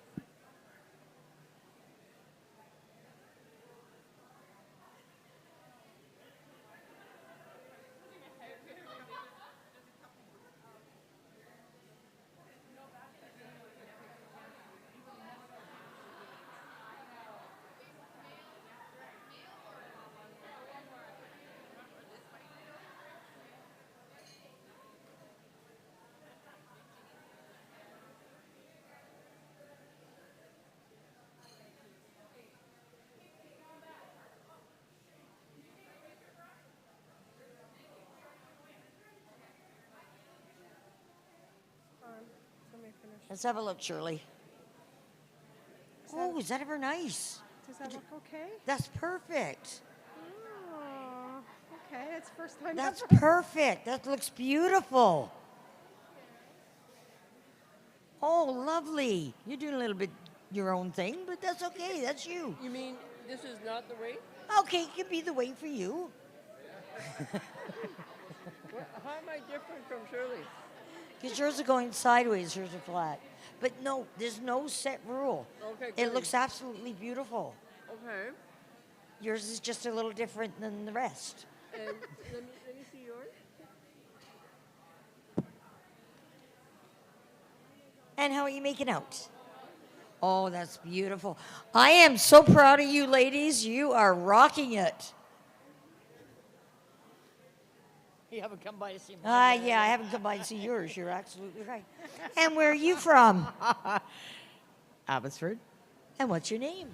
Let me finish. Let's have a look, Shirley. Oh, is that ever nice? Does that look okay? That's perfect. Oh, okay. It's first time. That's perfect. That looks beautiful. Oh, lovely. You're doing a little bit your own thing, but that's okay. That's you. You mean this is not the way? Okay, it can be the way for you. How am I different from Shirley? Because yours are going sideways, yours are flat. But no, there's no set rule. Okay, It good. looks absolutely beautiful. Okay. Yours is just a little different than the rest. And let me see yours. And how are you making out? Oh, that's beautiful. I am so proud of you ladies. You are rocking it. You haven't come by to see mine. Yeah, I haven't come by to see yours. You're absolutely right. And where are you from? Abbotsford. And what's your name?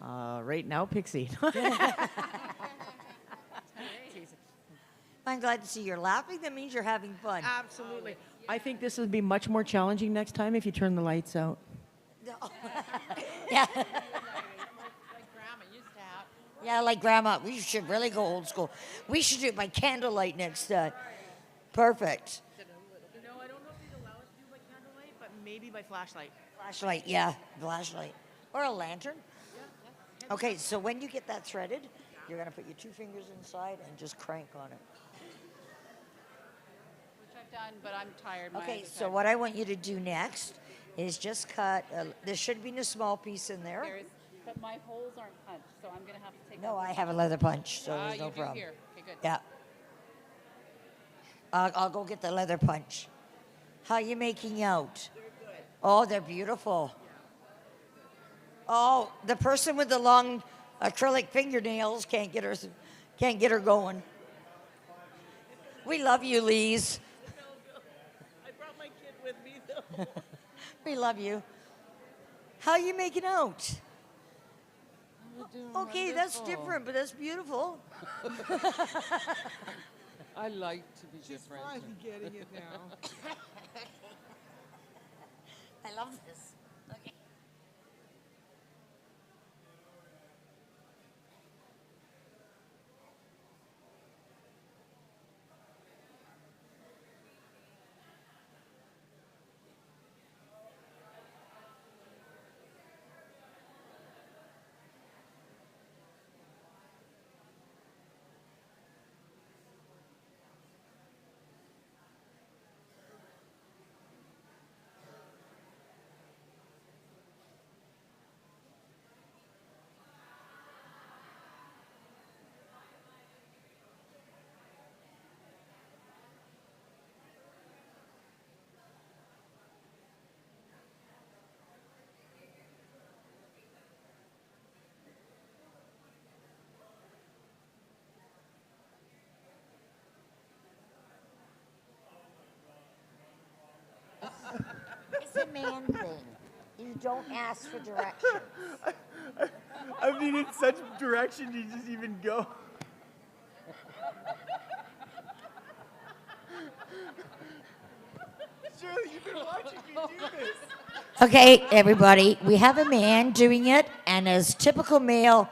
Right now, Pixie. I'm glad to see you're laughing. That means you're having fun. Absolutely. I think this would be much more challenging next time if you turn the lights out. Yeah. Like Grandma used to have. Yeah, like Grandma. We should really go old school. We should do it by candlelight next time. Perfect. No, I don't know if they'd allow us to do by candlelight, but maybe by flashlight. Flashlight, yeah, flashlight. Or a lantern. Okay, so when you get that threaded, you're going to put your 2 fingers inside and just crank on it. Which I've done, but I'm tired. My Okay, hands are so tired. what I want you to do next is just cut, there should be a small piece in there. There is, but my holes aren't punched, so I'm gonna have to take. No, out I this have a one. leather punch, so Ah, there's no you do problem. here. Okay, good. Yeah. I'll go get the leather punch. How you making out? Oh, they're beautiful. Oh, the person with the long acrylic fingernails can't get her going. We love you, Lise. I brought my kid with me though. We love you. How you making out? Okay, that's different, but that's beautiful. I like to be She's different. finally getting it now. I love this. Okay. It's a man thing. You don't ask for directions. I mean, in such direction you just even go. Surely you've been watching me do this. Okay, everybody, we have a man doing it, and as typical male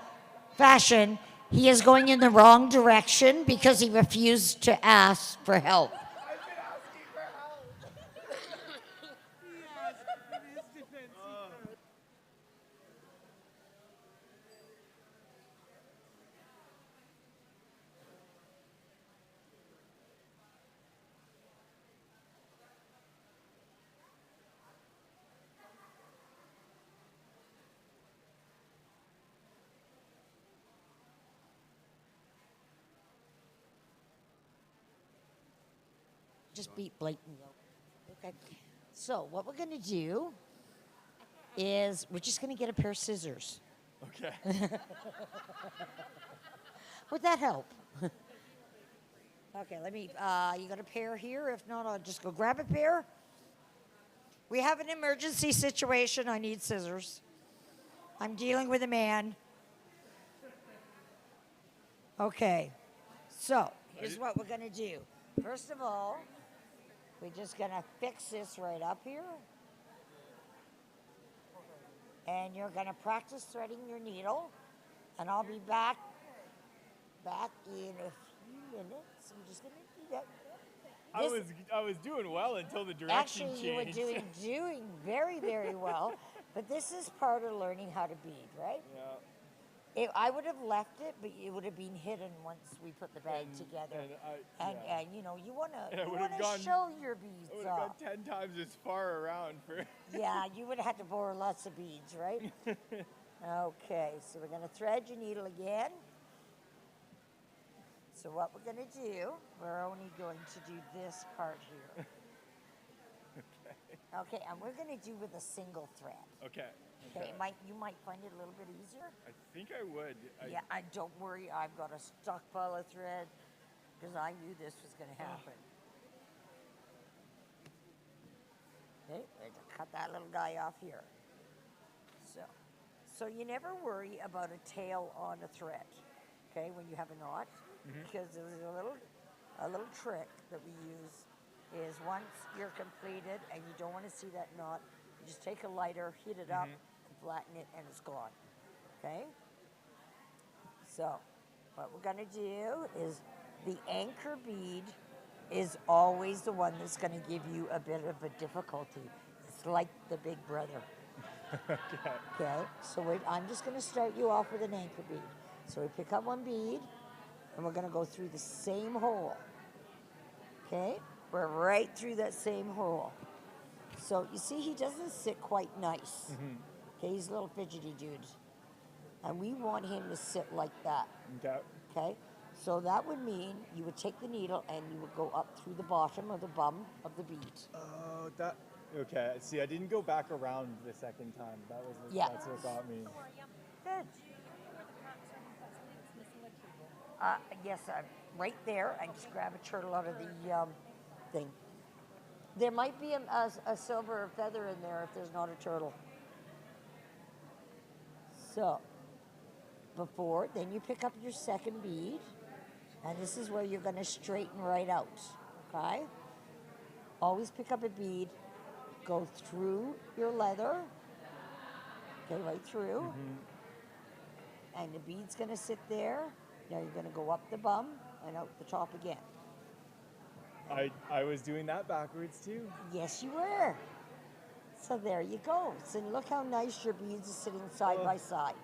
fashion, he is going in the wrong direction because he refused to ask for help. I've been asking for help. Yes, it is defensive. Just beat blatant yolk. Okay. So what we're gonna do is we're just gonna get a pair of scissors. Okay. Would that help? Okay, let me, you got a pair here? If not, I'll just go grab a pair. We have an emergency situation. I need scissors. I'm dealing with a man. Okay, so here's what we're gonna do. First of all, we're just gonna fix this right up here. And you're gonna practice threading your needle. And I'll be back in a few minutes. I'm just gonna do that. I was doing well until the direction Actually, changed. you were doing very, very well. But this is part of learning how to bead, right? Yeah. I would have left it, but it would have been hidden once we put the bag together. And you know, you wanna show your beads I would have off. gone 10 times as far around for. Yeah, you would have had to borrow lots of beads, right? Okay, so we're gonna thread your needle again. So what we're gonna do, we're only going to do this part here. Okay, and we're gonna do with a single thread. Okay. Okay, you might find it a little bit easier. I think I would. Yeah, don't worry, I've got a stockpile of thread because I knew this was gonna happen. Okay, let's cut that little guy off here. So you never worry about a tail on a thread, okay, when you have a knot, because there's a little trick that we use is once you're completed and you don't want to see that knot, you just take a lighter, heat it up, and flatten it, and it's gone, okay? So what we're gonna do is the anchor bead is always the one that's gonna give you a bit of a difficulty. It's like the big brother. Okay, so I'm just going to start you off with an anchor bead. So we pick up one bead, and we're going to go through the same hole. Okay, we're right through that same hole. So you see, he doesn't sit quite nice. Okay, he's a little fidgety dude. And we want him to sit like that. Okay. Okay, So that would mean you would take the needle and you would go up through the bottom of the bum of the bead. Oh, that. Okay. See, I didn't go back around the second time. Yeah. That's what got me. Good. Yes, right there. I just grab a turtle out of the thing. There might be a silver feather in there if there's not a turtle. So, then you pick up your second bead, and this is where you're going to straighten right out, okay? Always pick up a bead, go through your leather, okay, right through, and the bead's going to sit there. Now you're going to go up the bum and out the top again. I was doing that backwards too. Yes, you were. So there you go. So look how nice your beads are sitting side by side.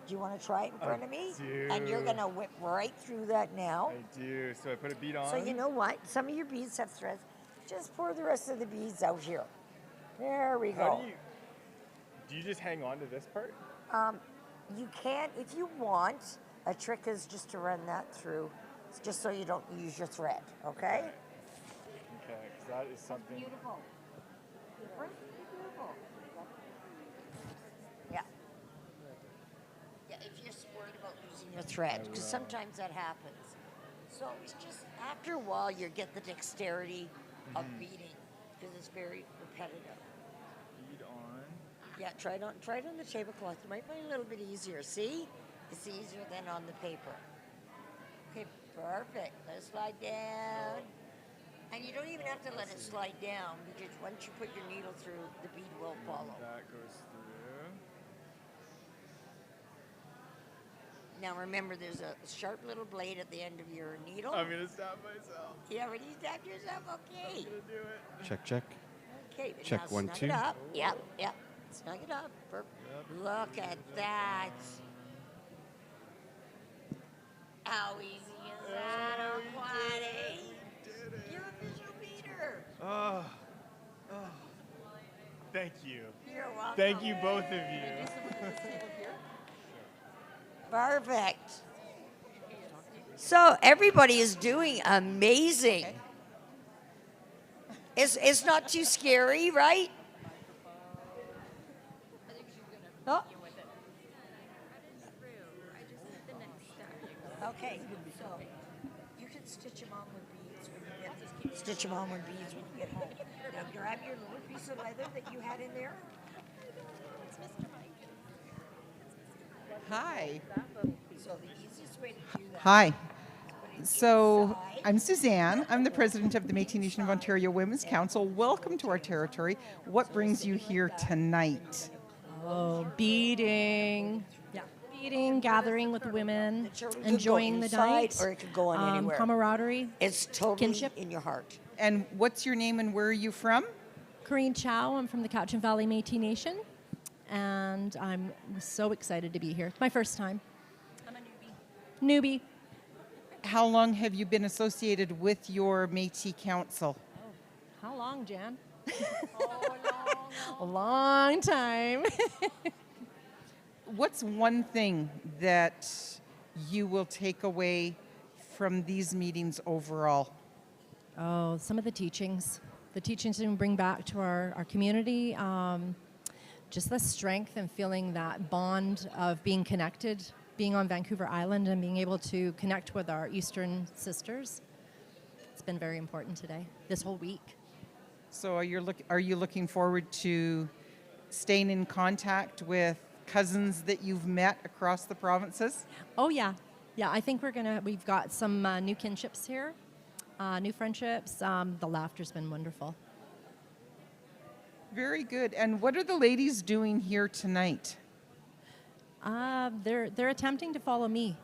Do you want to try it in front of me? Do. And you're going to whip right through that now. I do. So I put a bead on. So you know what? Some of your beads have threads. Just pour the rest of the beads out here. There we go. Do you just hang on to this part? You can, if you want. A trick is just to run that through, just so you don't use your thread, okay? Okay, because that is something. Beautiful. Beautiful. Yeah. Yeah, if you're worried about losing your thread, because sometimes that happens. So it's just, after a while, you get the dexterity of beading, because it's very repetitive. Bead on. Yeah, try it on the tablecloth. You might find it a little bit easier. See? It's easier than on the paper. Okay, perfect. Let it slide down. And you don't even have to let it slide down, because once you put your needle through, the bead will follow. That goes through. Now remember, there's a sharp little blade at the end of your needle. I'm going to stab myself. Yeah, when you stab yourself, okay. I'm going to do it. Check. Okay, but Check, now 1, snug 2. it up. Yep. Snug it up. Look at that. How easy is that, Aquati? You're a visual beater. Oh. Thank you. You're welcome. Thank you, both of you. Perfect. So everybody is doing amazing. It's not too scary, right? Oh. Okay, so you can stitch them on with beads when you get home. Now grab your little piece of leather that you had in there. Hi. So the easiest way to do that. Hi. So I'm Suzanne. I'm the president of the Métis Nation of Ontario Women's Council. Welcome to our territory. What brings you here tonight? Oh, beading. Yeah. Beading, gathering with women, enjoying the night. Or it could go on anywhere. Camaraderie. It's totally kinship. in your heart. And what's your name and where are you from? Corinne Chow. I'm from the Cowichan Valley Métis Nation. And I'm so excited to be here. It's my first time. I'm a newbie. How long have you been associated with your Métis Council? Oh, how long, Jan? A long time. What's one thing that you will take away from these meetings overall? Oh, some of the teachings. The teachings we can bring back to our community. Just the strength and feeling that bond of being connected, being on Vancouver Island and being able to connect with our Eastern sisters. It's been very important today, this whole week. So are you looking forward to staying in contact with cousins that you've met across the provinces? Oh yeah. Yeah, I think we've got some new kinships here, new friendships. The laughter's been wonderful. Very good. And what are the ladies doing here tonight? They're attempting to follow me.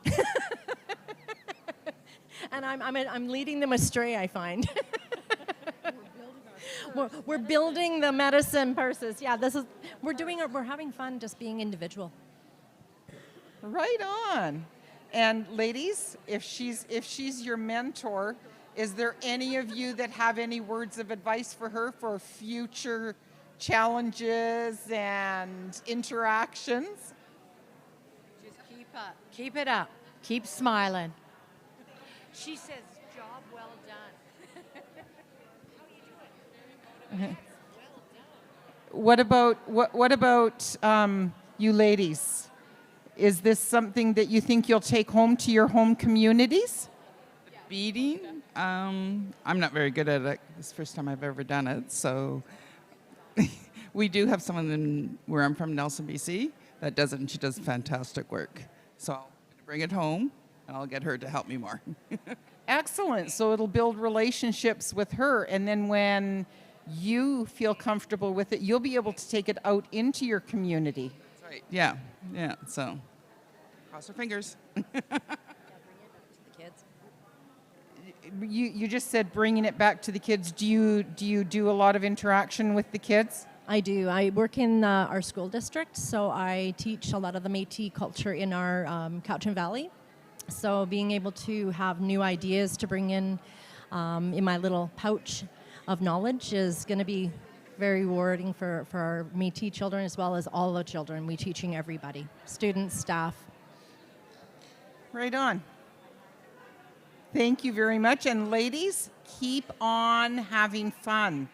And I'm leading them astray, I find. We're building the medicine purses. Yeah, we're having fun just being individual. Right on. And ladies, if she's your mentor, is there any of you that have any words of advice for her for future challenges and interactions? Just keep up. Keep it up. Keep smiling. She says, job well done. What about you ladies? Is this something that you think you'll take home to your home communities? Beading? I'm not very good at it. It's the first time I've ever done it. So we do have someone where I'm from, Nelson, BC, that does it, and she does fantastic work. So I'll bring it home, and I'll get her to help me more. Excellent. So it'll build relationships with her, and then when you feel comfortable with it, you'll be able to take it out into your community. That's right. Yeah. Yeah. So cross our fingers. You just said bringing it back to the kids. Do you do a lot of interaction with the kids? I do. I work in our school district, so I teach a lot of the Métis culture in our Cowichan Valley. So being able to have new ideas to bring in my little pouch of knowledge is going to be very rewarding for our Métis children as well as all the children. We're teaching everybody, students, staff. Right on. Thank you very much. And ladies, keep on having fun.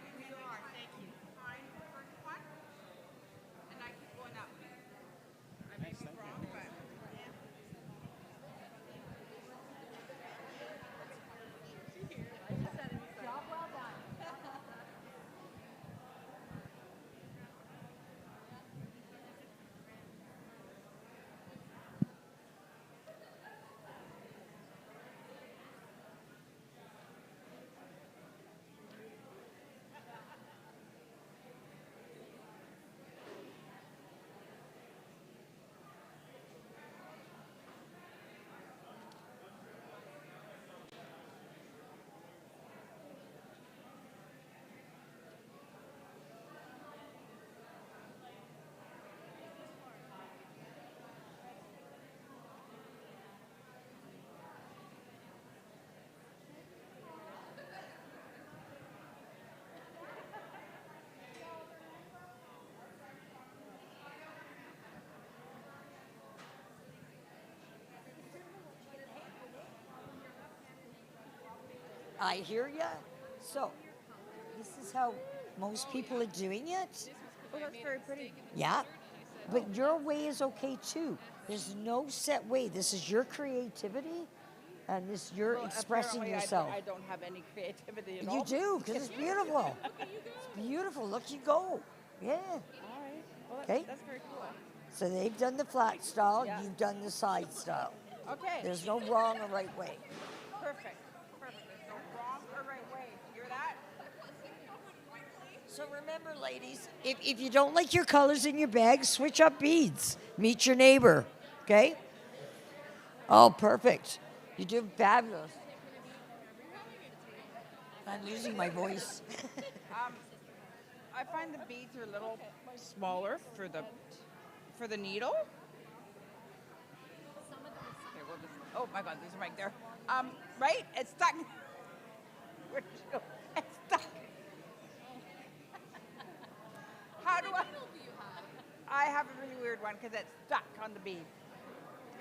I hear ya. So, this is how most people are doing it. Oh, that's very pretty. Yeah. But your way is okay too. There's no set way. This is your creativity, and this you're expressing yourself. I don't have any creativity at all. You do, because it's beautiful. It's beautiful. Look, you go. Yeah. All right. Well, Okay. that's very cool. So they've done the flat style. Yeah. You've done the side style. Okay. There's no wrong or right way. Perfect. Perfect. There's no wrong or right way. Hear that? So remember, ladies, if you don't like your colors in your bag, switch up beads. Meet your neighbor, okay? Oh, perfect. You do fabulous. I'm losing my voice. I find the beads are a little smaller for the needle. Okay, we'll just, oh my God, there's a mic there. Right? It's stuck. Where'd it go? It's stuck. How do I? I have a really weird one because it's stuck on the bead.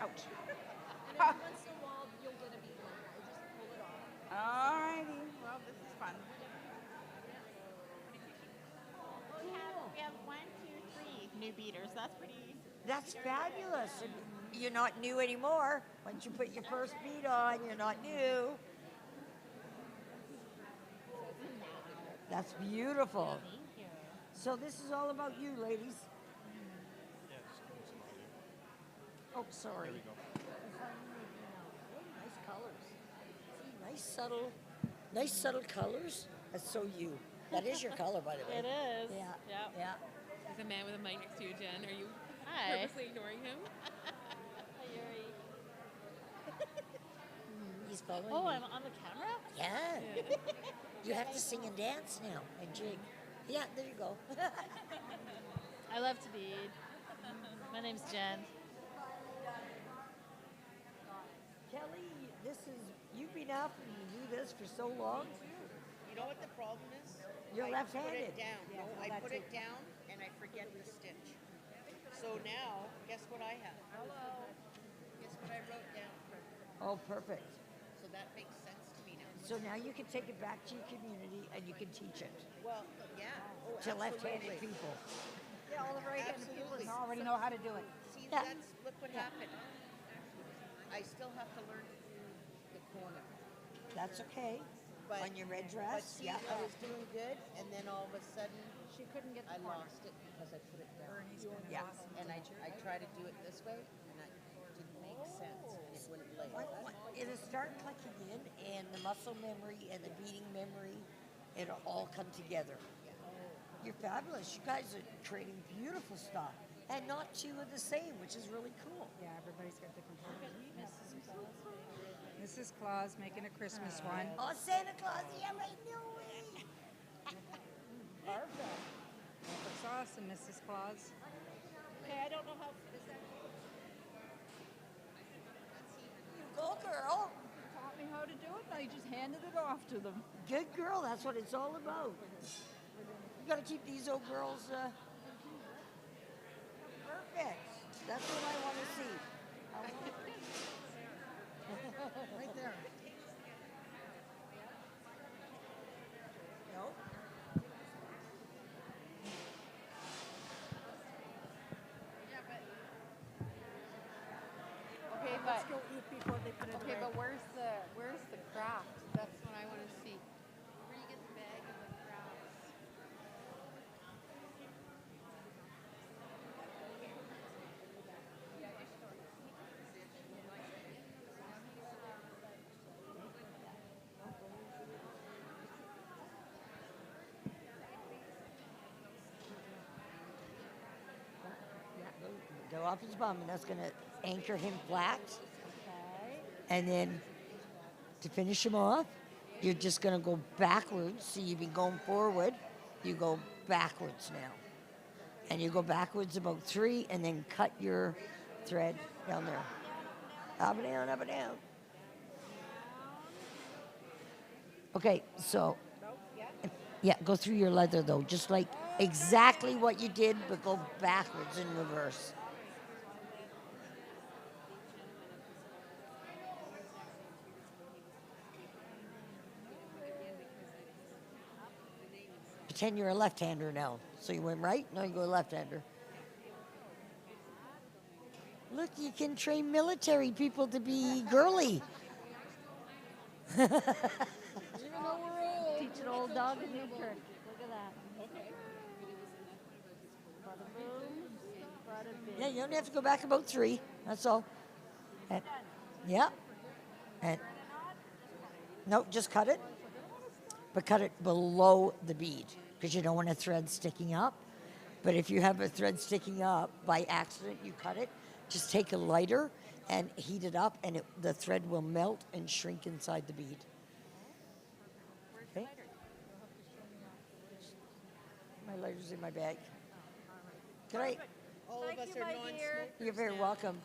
Ouch. And every once in a while, you'll get a bead like that. You just pull it off. Alrighty. Well, this is fun. We have 1, 2, 3 new beaters. That's pretty. That's fabulous. And you're not new anymore. Once you put your first bead on, you're not new. That's beautiful. So this is all about you, ladies. Oh, sorry. There we go. Nice colors. See, nice subtle colors. That's so you. That is your color, by the way. It is. Yeah. Yep. Yeah. There's a man with a mic next to you, Jen. Are you Hi. purposely ignoring him? Hi, Yuri. He's following Oh, me. I'm on the camera? Yeah. You have to sing and dance now and jig. Yeah, there you go. I love to bead. My name's Jen. Kelly, you've been out and you do this for so long. You know what the problem is? You're I left-handed. Put it down. Yeah, No, well, I that's put it it. down and I forget the stitch. So now, guess what I have? Hello. Guess what I wrote down? Oh, perfect. So that makes sense to me now. So now you can take it back to your community and you can teach it Well, yeah. Oh, to left-handed absolutely. people. Yeah, all the right-handed people Absolutely. already know how to do it. See, Yeah. look what happened. I still have to learn to do the corner. That's okay. But, On your red but dress, see, yeah. I was doing good, and then all of a sudden, She couldn't get the I corner. lost it because I put it down. Yeah. And I tried to do it this way, and it didn't make sense, and it wouldn't lay. It'll start clicking in, and the muscle memory and the beating memory, it'll all come together. You're fabulous. You guys are creating beautiful stuff, and not two are the same, which is really cool. Yeah, everybody's got different colors. Mrs. Claus making a Christmas one. Oh, Santa Claus, yeah, I knew it. Perfect. Looks awesome, Mrs. Claus. Okay, I don't know how. Is that You go, girl. Taught me how to do it, and I just handed it off to them. Good girl. That's what it's all about. You got to keep these old girls. Perfect. That's what I want to see. Right there. Nope. Okay, Let's go eat before they put it okay, away. but where's the craft? That's what I want to see. Where do you get the bag and the crafts? Go off his bum, and that's going to anchor him flat. Okay. And then to finish him off, you're just going to go backwards. So you've been going forward. You go backwards now. And you go backwards about 3, and then cut your thread down there. Up and down, up and down. Okay, so, yeah, go through your leather, though. Just like exactly what you did, but go backwards in reverse. Pretend you're a left-hander now. So you went right, now you go left-hander. Look, you can train military people to be girly. Even though we're old. Teach an old dog a new trick. Look at that. Bada boom, bada bing. Yeah, you only have to go back about 3. That's all. And, yeah. And no, just cut it. But cut it below the bead because you don't want a thread sticking up. But if you have a thread sticking up by accident, you cut it. Just take a lighter and heat it up, and the thread will melt and shrink inside the bead. Okay. My lighter's in my bag. Great. All of us are non-smokers. You're very now. welcome.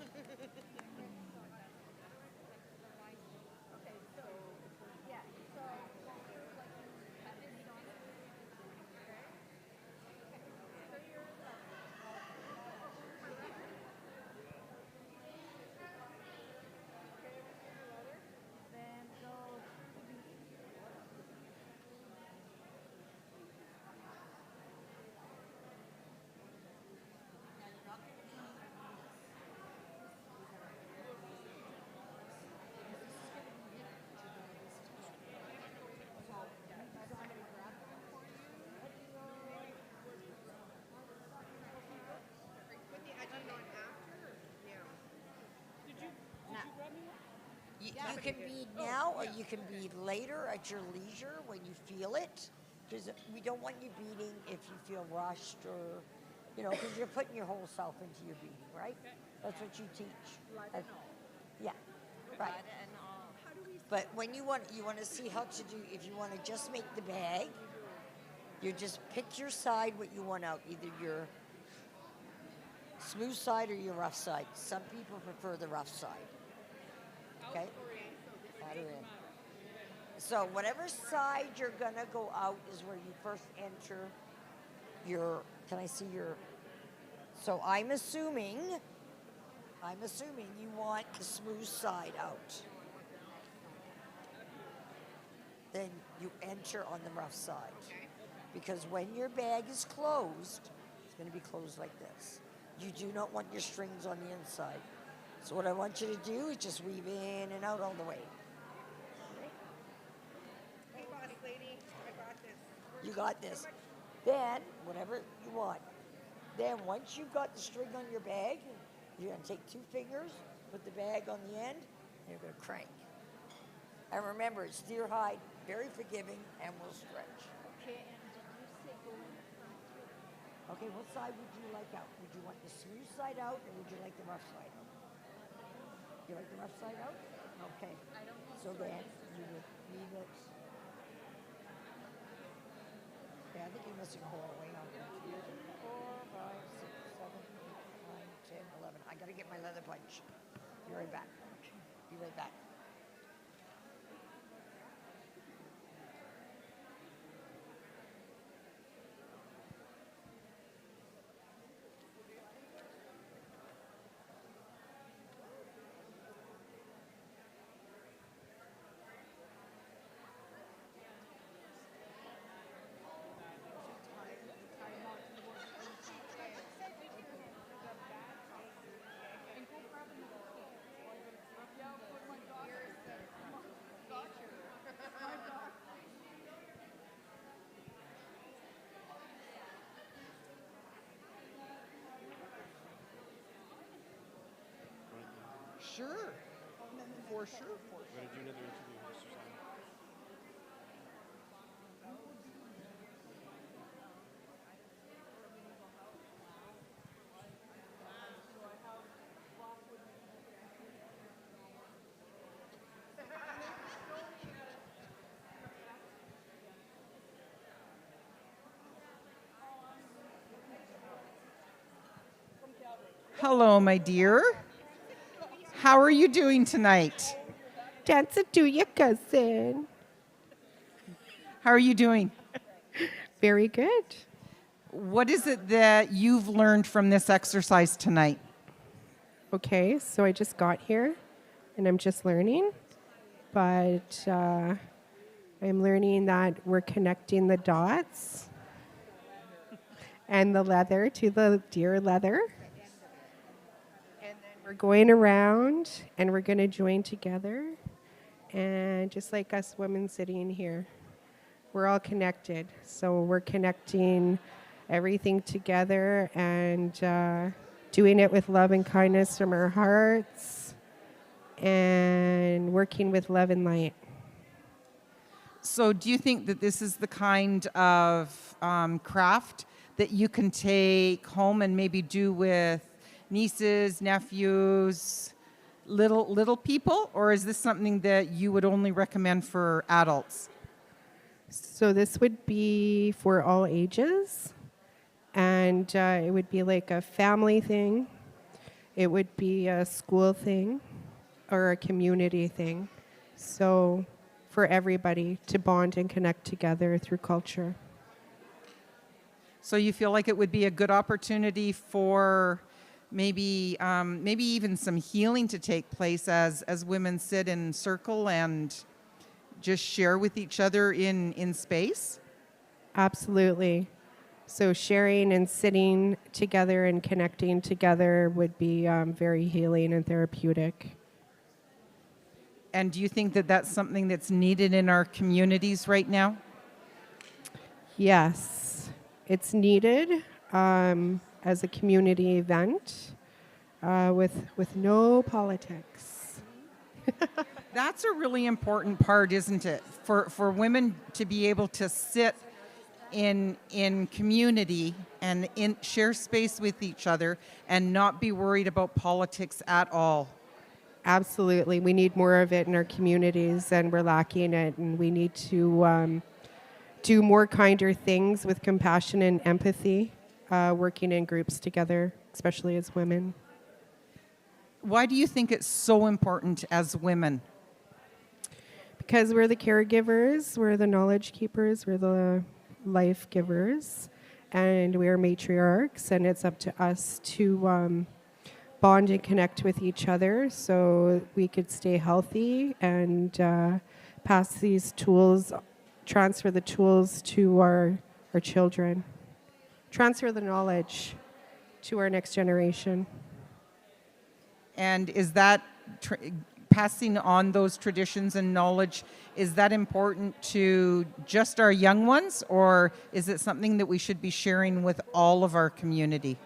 You can bead now, or you can bead later at your leisure when you feel it. Because we don't want you beading if you feel rushed or, because you're putting your whole self into your beading, right? That's what you teach. Yeah, right. But when you want to see how to do, if you want to just make the bag, you just pick your side what you want out, either your smooth side or your rough side. Some people prefer the rough side. Okay? Add her in. So whatever side you're gonna go out is where you first enter your, can I see your, so I'm assuming you want the smooth side out. then you enter on the rough side. Because when your bag is closed, it's going to be closed like this. You do not want your strings on the inside. So what I want you to do is just weave in and out all the way. Hey, boss lady, I got this. You got this. Then, whatever you want. Then once you've got the string on your bag, you're going to take 2 fingers, put the bag on the end, and you're going to crank. And remember, it's deer hide, very forgiving, and will stretch. Okay, and did you say go in the front? Okay, what side would you like out? Would you want the smooth side out, or would you like the rough side out? You like the rough side out? Okay. So then you would leave it. Yeah, I think you're missing a whole way on there. 4, 5, 6, 7, 8, 9, 10, 11. I gotta get my leather punch. Be right back. Be right back. Sure. For sure. Hello, my dear. How are you doing tonight? Dance it to your cousin. How are you doing? Very good. What is it that you've learned from this exercise tonight? Okay, so I just got here and I'm just learning, but I'm learning that we're connecting the dots and the leather to the deer leather. And then we're going around and we're going to join together. And just like us women sitting here, we're all connected. So we're connecting everything together and doing it with love and kindness from our hearts and working with love and light. So do you think that this is the kind of craft that you can take home and maybe do with nieces, nephews, little people, or is this something that you would only recommend for adults? So this would be for all ages, and it would be like a family thing. It would be a school thing or a community thing. So for everybody to bond and connect together through culture. So you feel like it would be a good opportunity for maybe even some healing to take place as women sit in circle and just share with each other in space? Absolutely. So sharing and sitting together and connecting together would be very healing and therapeutic. And do you think that that's something that's needed in our communities right now? Yes, it's needed as a community event with no politics. That's a really important part, isn't it? For women to be able to sit in community and share space with each other and not be worried about politics at all. Absolutely. We need more of it in our communities, and we're lacking it, and we need to do more kinder things with compassion and empathy, working in groups together, especially as women. Why do you think it's so important as women? Because we're the caregivers, we're the knowledge keepers, we're the life givers, and we're matriarchs, and it's up to us to bond and connect with each other so we could stay healthy and pass these tools, transfer the tools to our children, transfer the knowledge to our next generation. And is that passing on those traditions and knowledge, is that important to just our young ones, or is it something that we should be sharing with all of our community?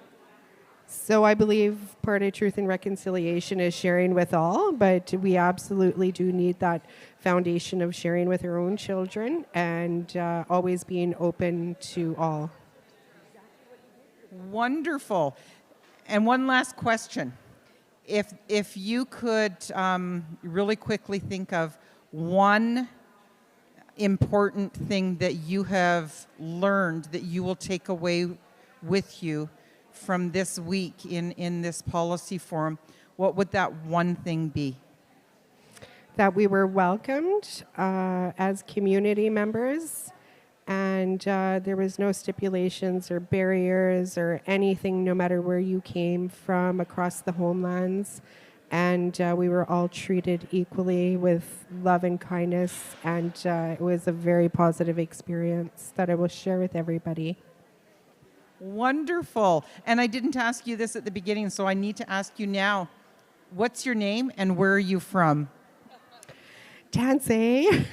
So I believe part of Truth and Reconciliation is sharing with all, but we absolutely do need that foundation of sharing with our own children and always being open to all. Wonderful. And one last question. If you could really quickly think of one important thing that you have learned that you will take away with you from this week in this policy forum, what would that one thing be? That we were welcomed as community members, and there was no stipulations or barriers or anything, no matter where you came from across the homelands. And we were all treated equally with love and kindness, and it was a very positive experience that I will share with everybody. Wonderful. And I didn't ask you this at the beginning, so I need to ask you now. What's your name and where are you from? Tansay.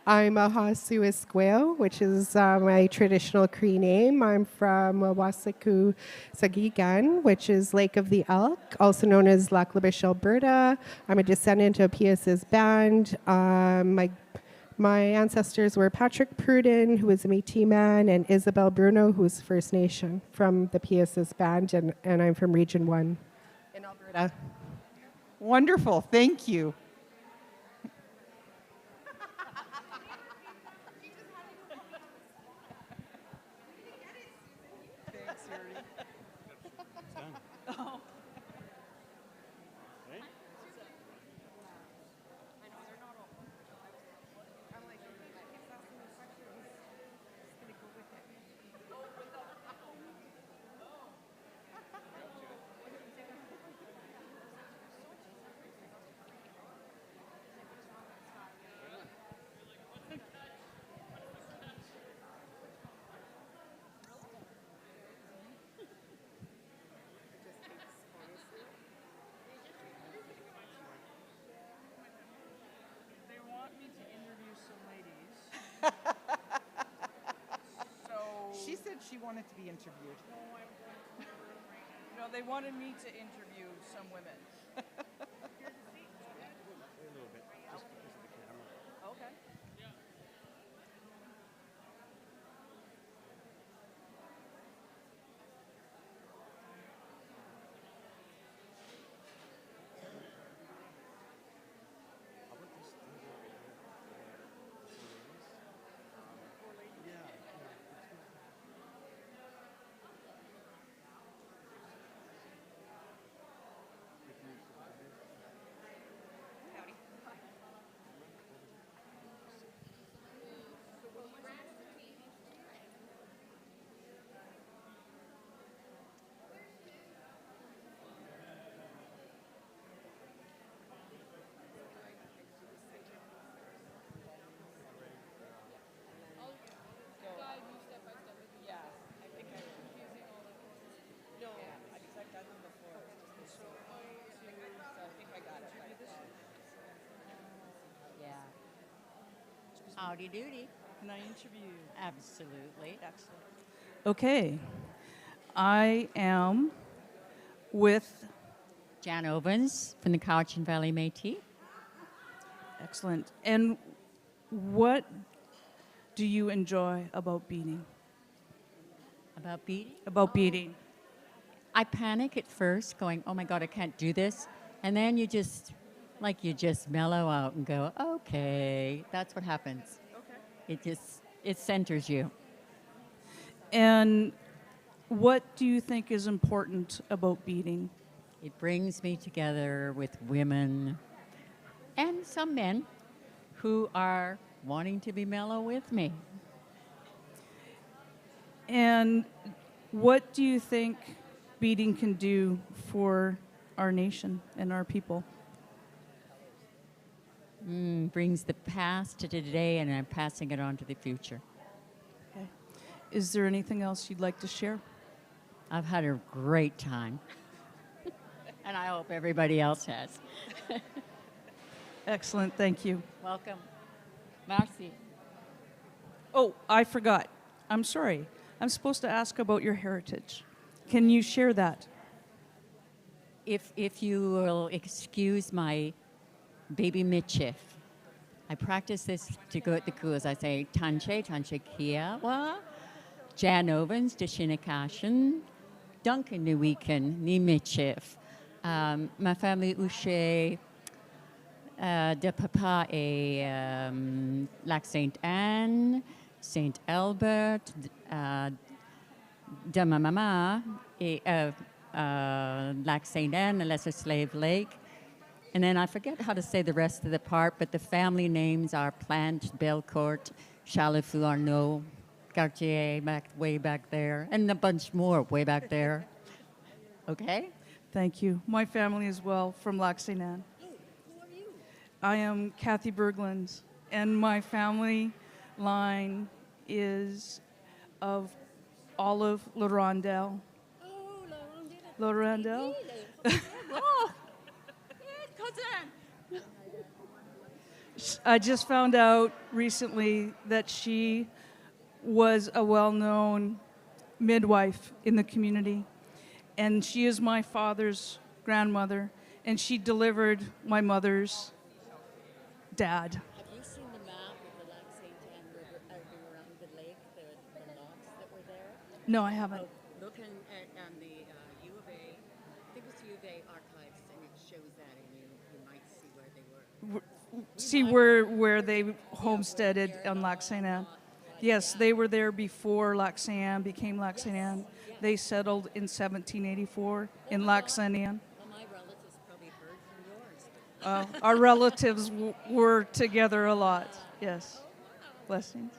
I'm a Hasu Esqueo, which is my traditional Cree name. I'm from Wasaku Sagigan, which is Lake of the Elk, also known as Lac La Biche, Alberta. I'm a descendant of PS's band. My ancestors were Patrick Pruden, who was a Métis man, and Isabel Bruno, who was First Nation from the PSS band, and I'm from Region 1 in Alberta. Wonderful. Thank you. She said she wanted to be interviewed. No, they wanted me to interview some women. Okay. Howdy doody. Can I interview you? Absolutely. Excellent. Okay. I am with Jan Ovens from the Cowichan Valley Métis. Excellent. And what do you enjoy about beading? About beading? About beading. I panic at first, going, oh my God, I can't do this. And then you just mellow out and go, okay, that's what happens. Okay. It centers you. And what do you think is important about beading? It brings me together with women and some men who are wanting to be mellow with me. And what do you think beading can do for our nation and our people? brings the past to today, and I'm passing it on to the future. Okay. Is there anything else you'd like to share? I've had a great time. And I hope everybody else has. Excellent, thank you. Welcome. Merci. Oh, I forgot. I'm sorry. I'm supposed to ask about your heritage. Can you share that? If you will excuse my baby midchief, I practice this to go at the schools. I say, Tanche, Tanche Kiawa, Jan Ovens, Dishinakashan, Duncan Neweekan, Ni midchief. Ma famille Ouche de papa et Lac Sainte-Anne, Saint Albert, de ma maman et Lac Sainte-Anne, Lesser Slave Lake. And then I forget how to say the rest of the part, but the family names are Plante, Belcourt, Chalifou, Arnaud, Cartier, way back there, and a bunch more way back there. Okay? Thank you. My family as well, from Lac Sainte Anne. Who are you? I am Kathy Berglund, and my family line is of Olive Laurendale. Oh, Laurendale? Oh, I just found out recently that she was a well-known midwife in the community, and she is my father's grandmother, and she delivered my mother's dad. Have you seen the map of the Lac Sainte-Anne River around the lake, the lots that were there? No, I haven't. Oh, look on the U of A, I think it's U of A archives, and it shows that, and you might see where they were. See where they homesteaded on Lac Sainte Anne. Yes, they were there before Lac Sainte Anne became Lac Sainte Anne. They settled in 1784 in Lac Sainte Anne. Well, my relatives probably heard from yours. Our relatives were together a lot. Yes. Blessings.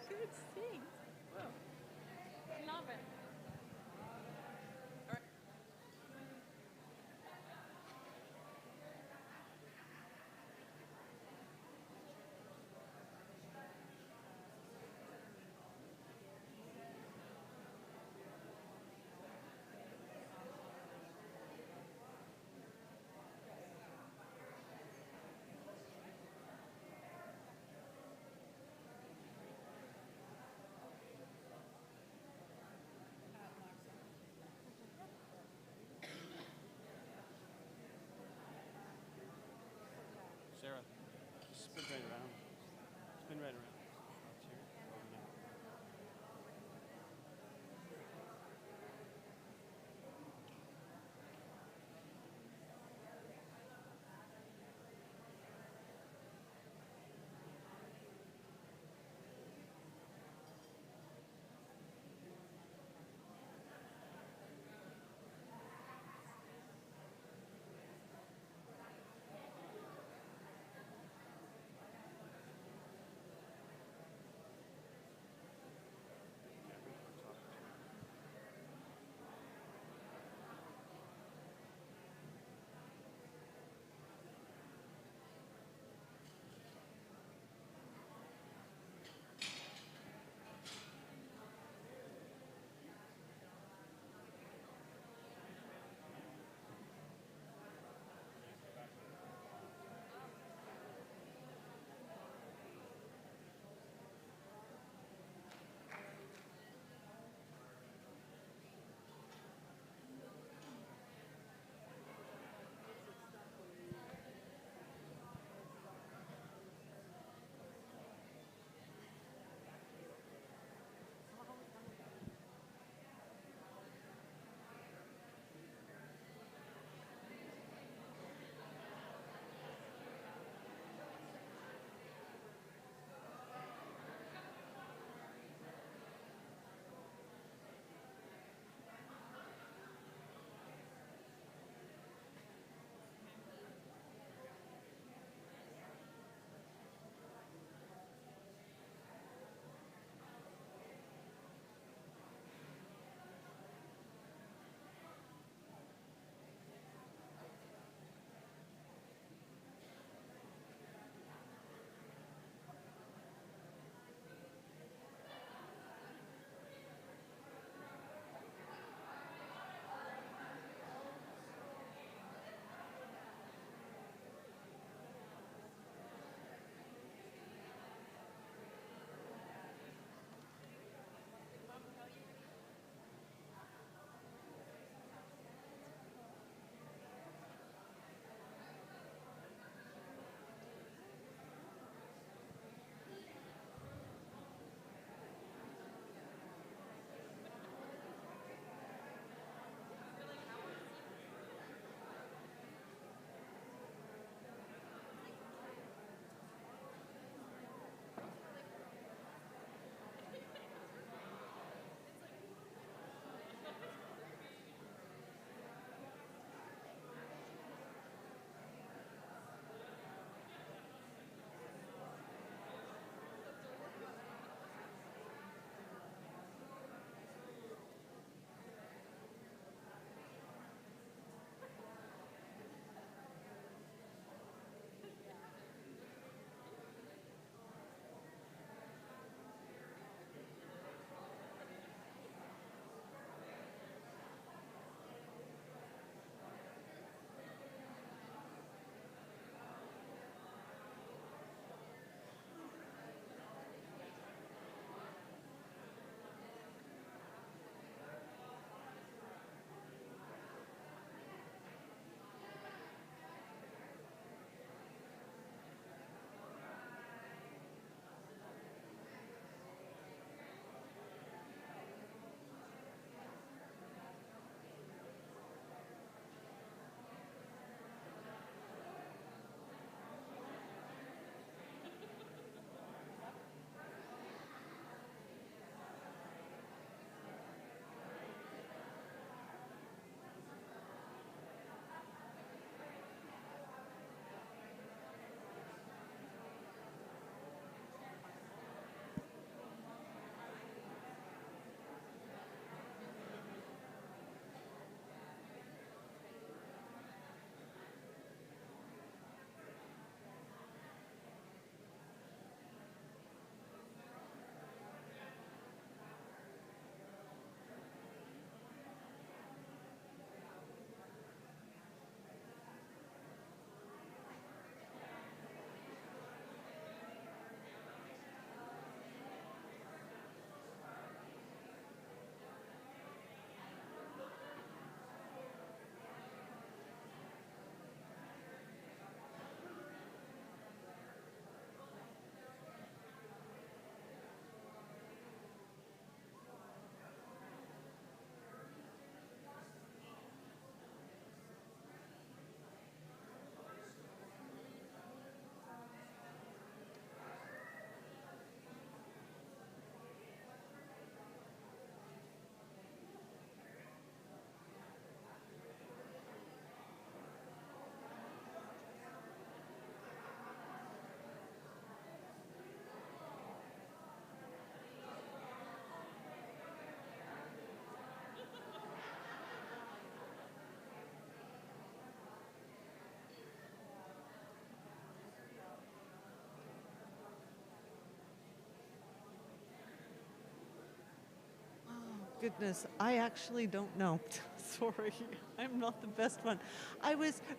goodness, I actually don't know. Sorry, I'm not the best one.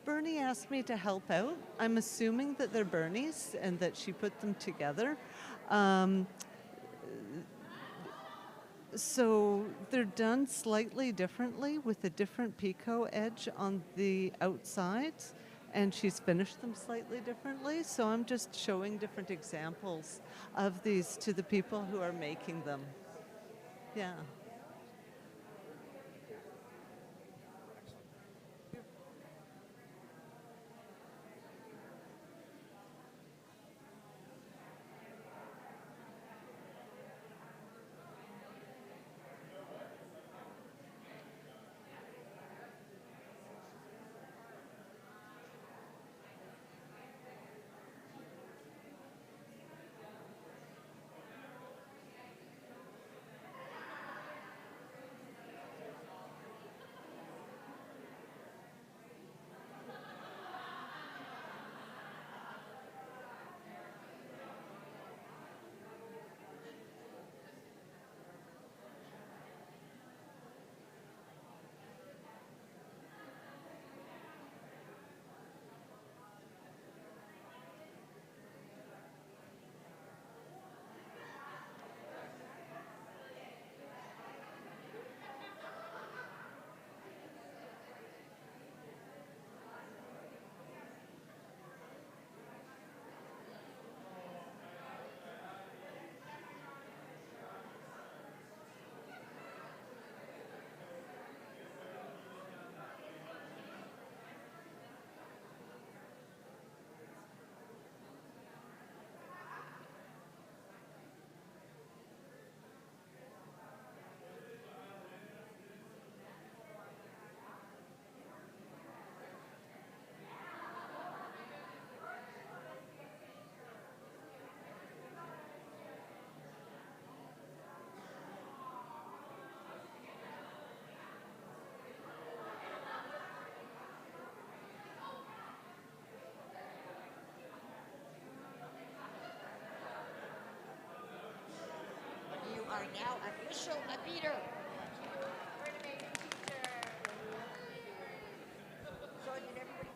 Bernie asked me to help out. I'm assuming that they're Bernie's and that she put them together. So they're done slightly differently with a different picot edge on the outside, and she's finished them slightly differently. So I'm just showing different examples of these to the people who are making them. Yeah. You are now official a beater. So did everybody?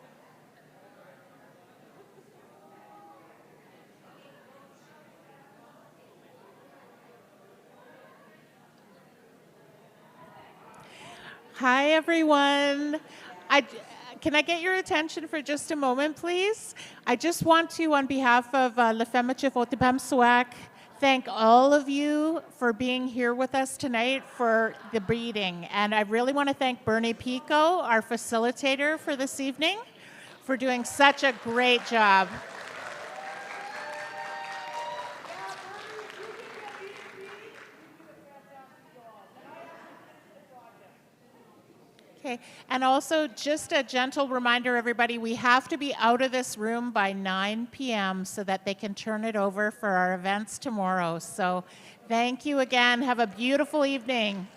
Hi, everyone. Can I get your attention for just a moment, please? I just want to, on behalf of LFMO Evening, thank all of you for being here with us tonight for the reading. And I really want to thank Bernie Pico, our facilitator for this evening, for doing such a great job. Okay, and also just a gentle reminder, everybody, we have to be out of this room by 9 p.m. so that they can turn it over for our events tomorrow. So thank you again. Have a beautiful evening.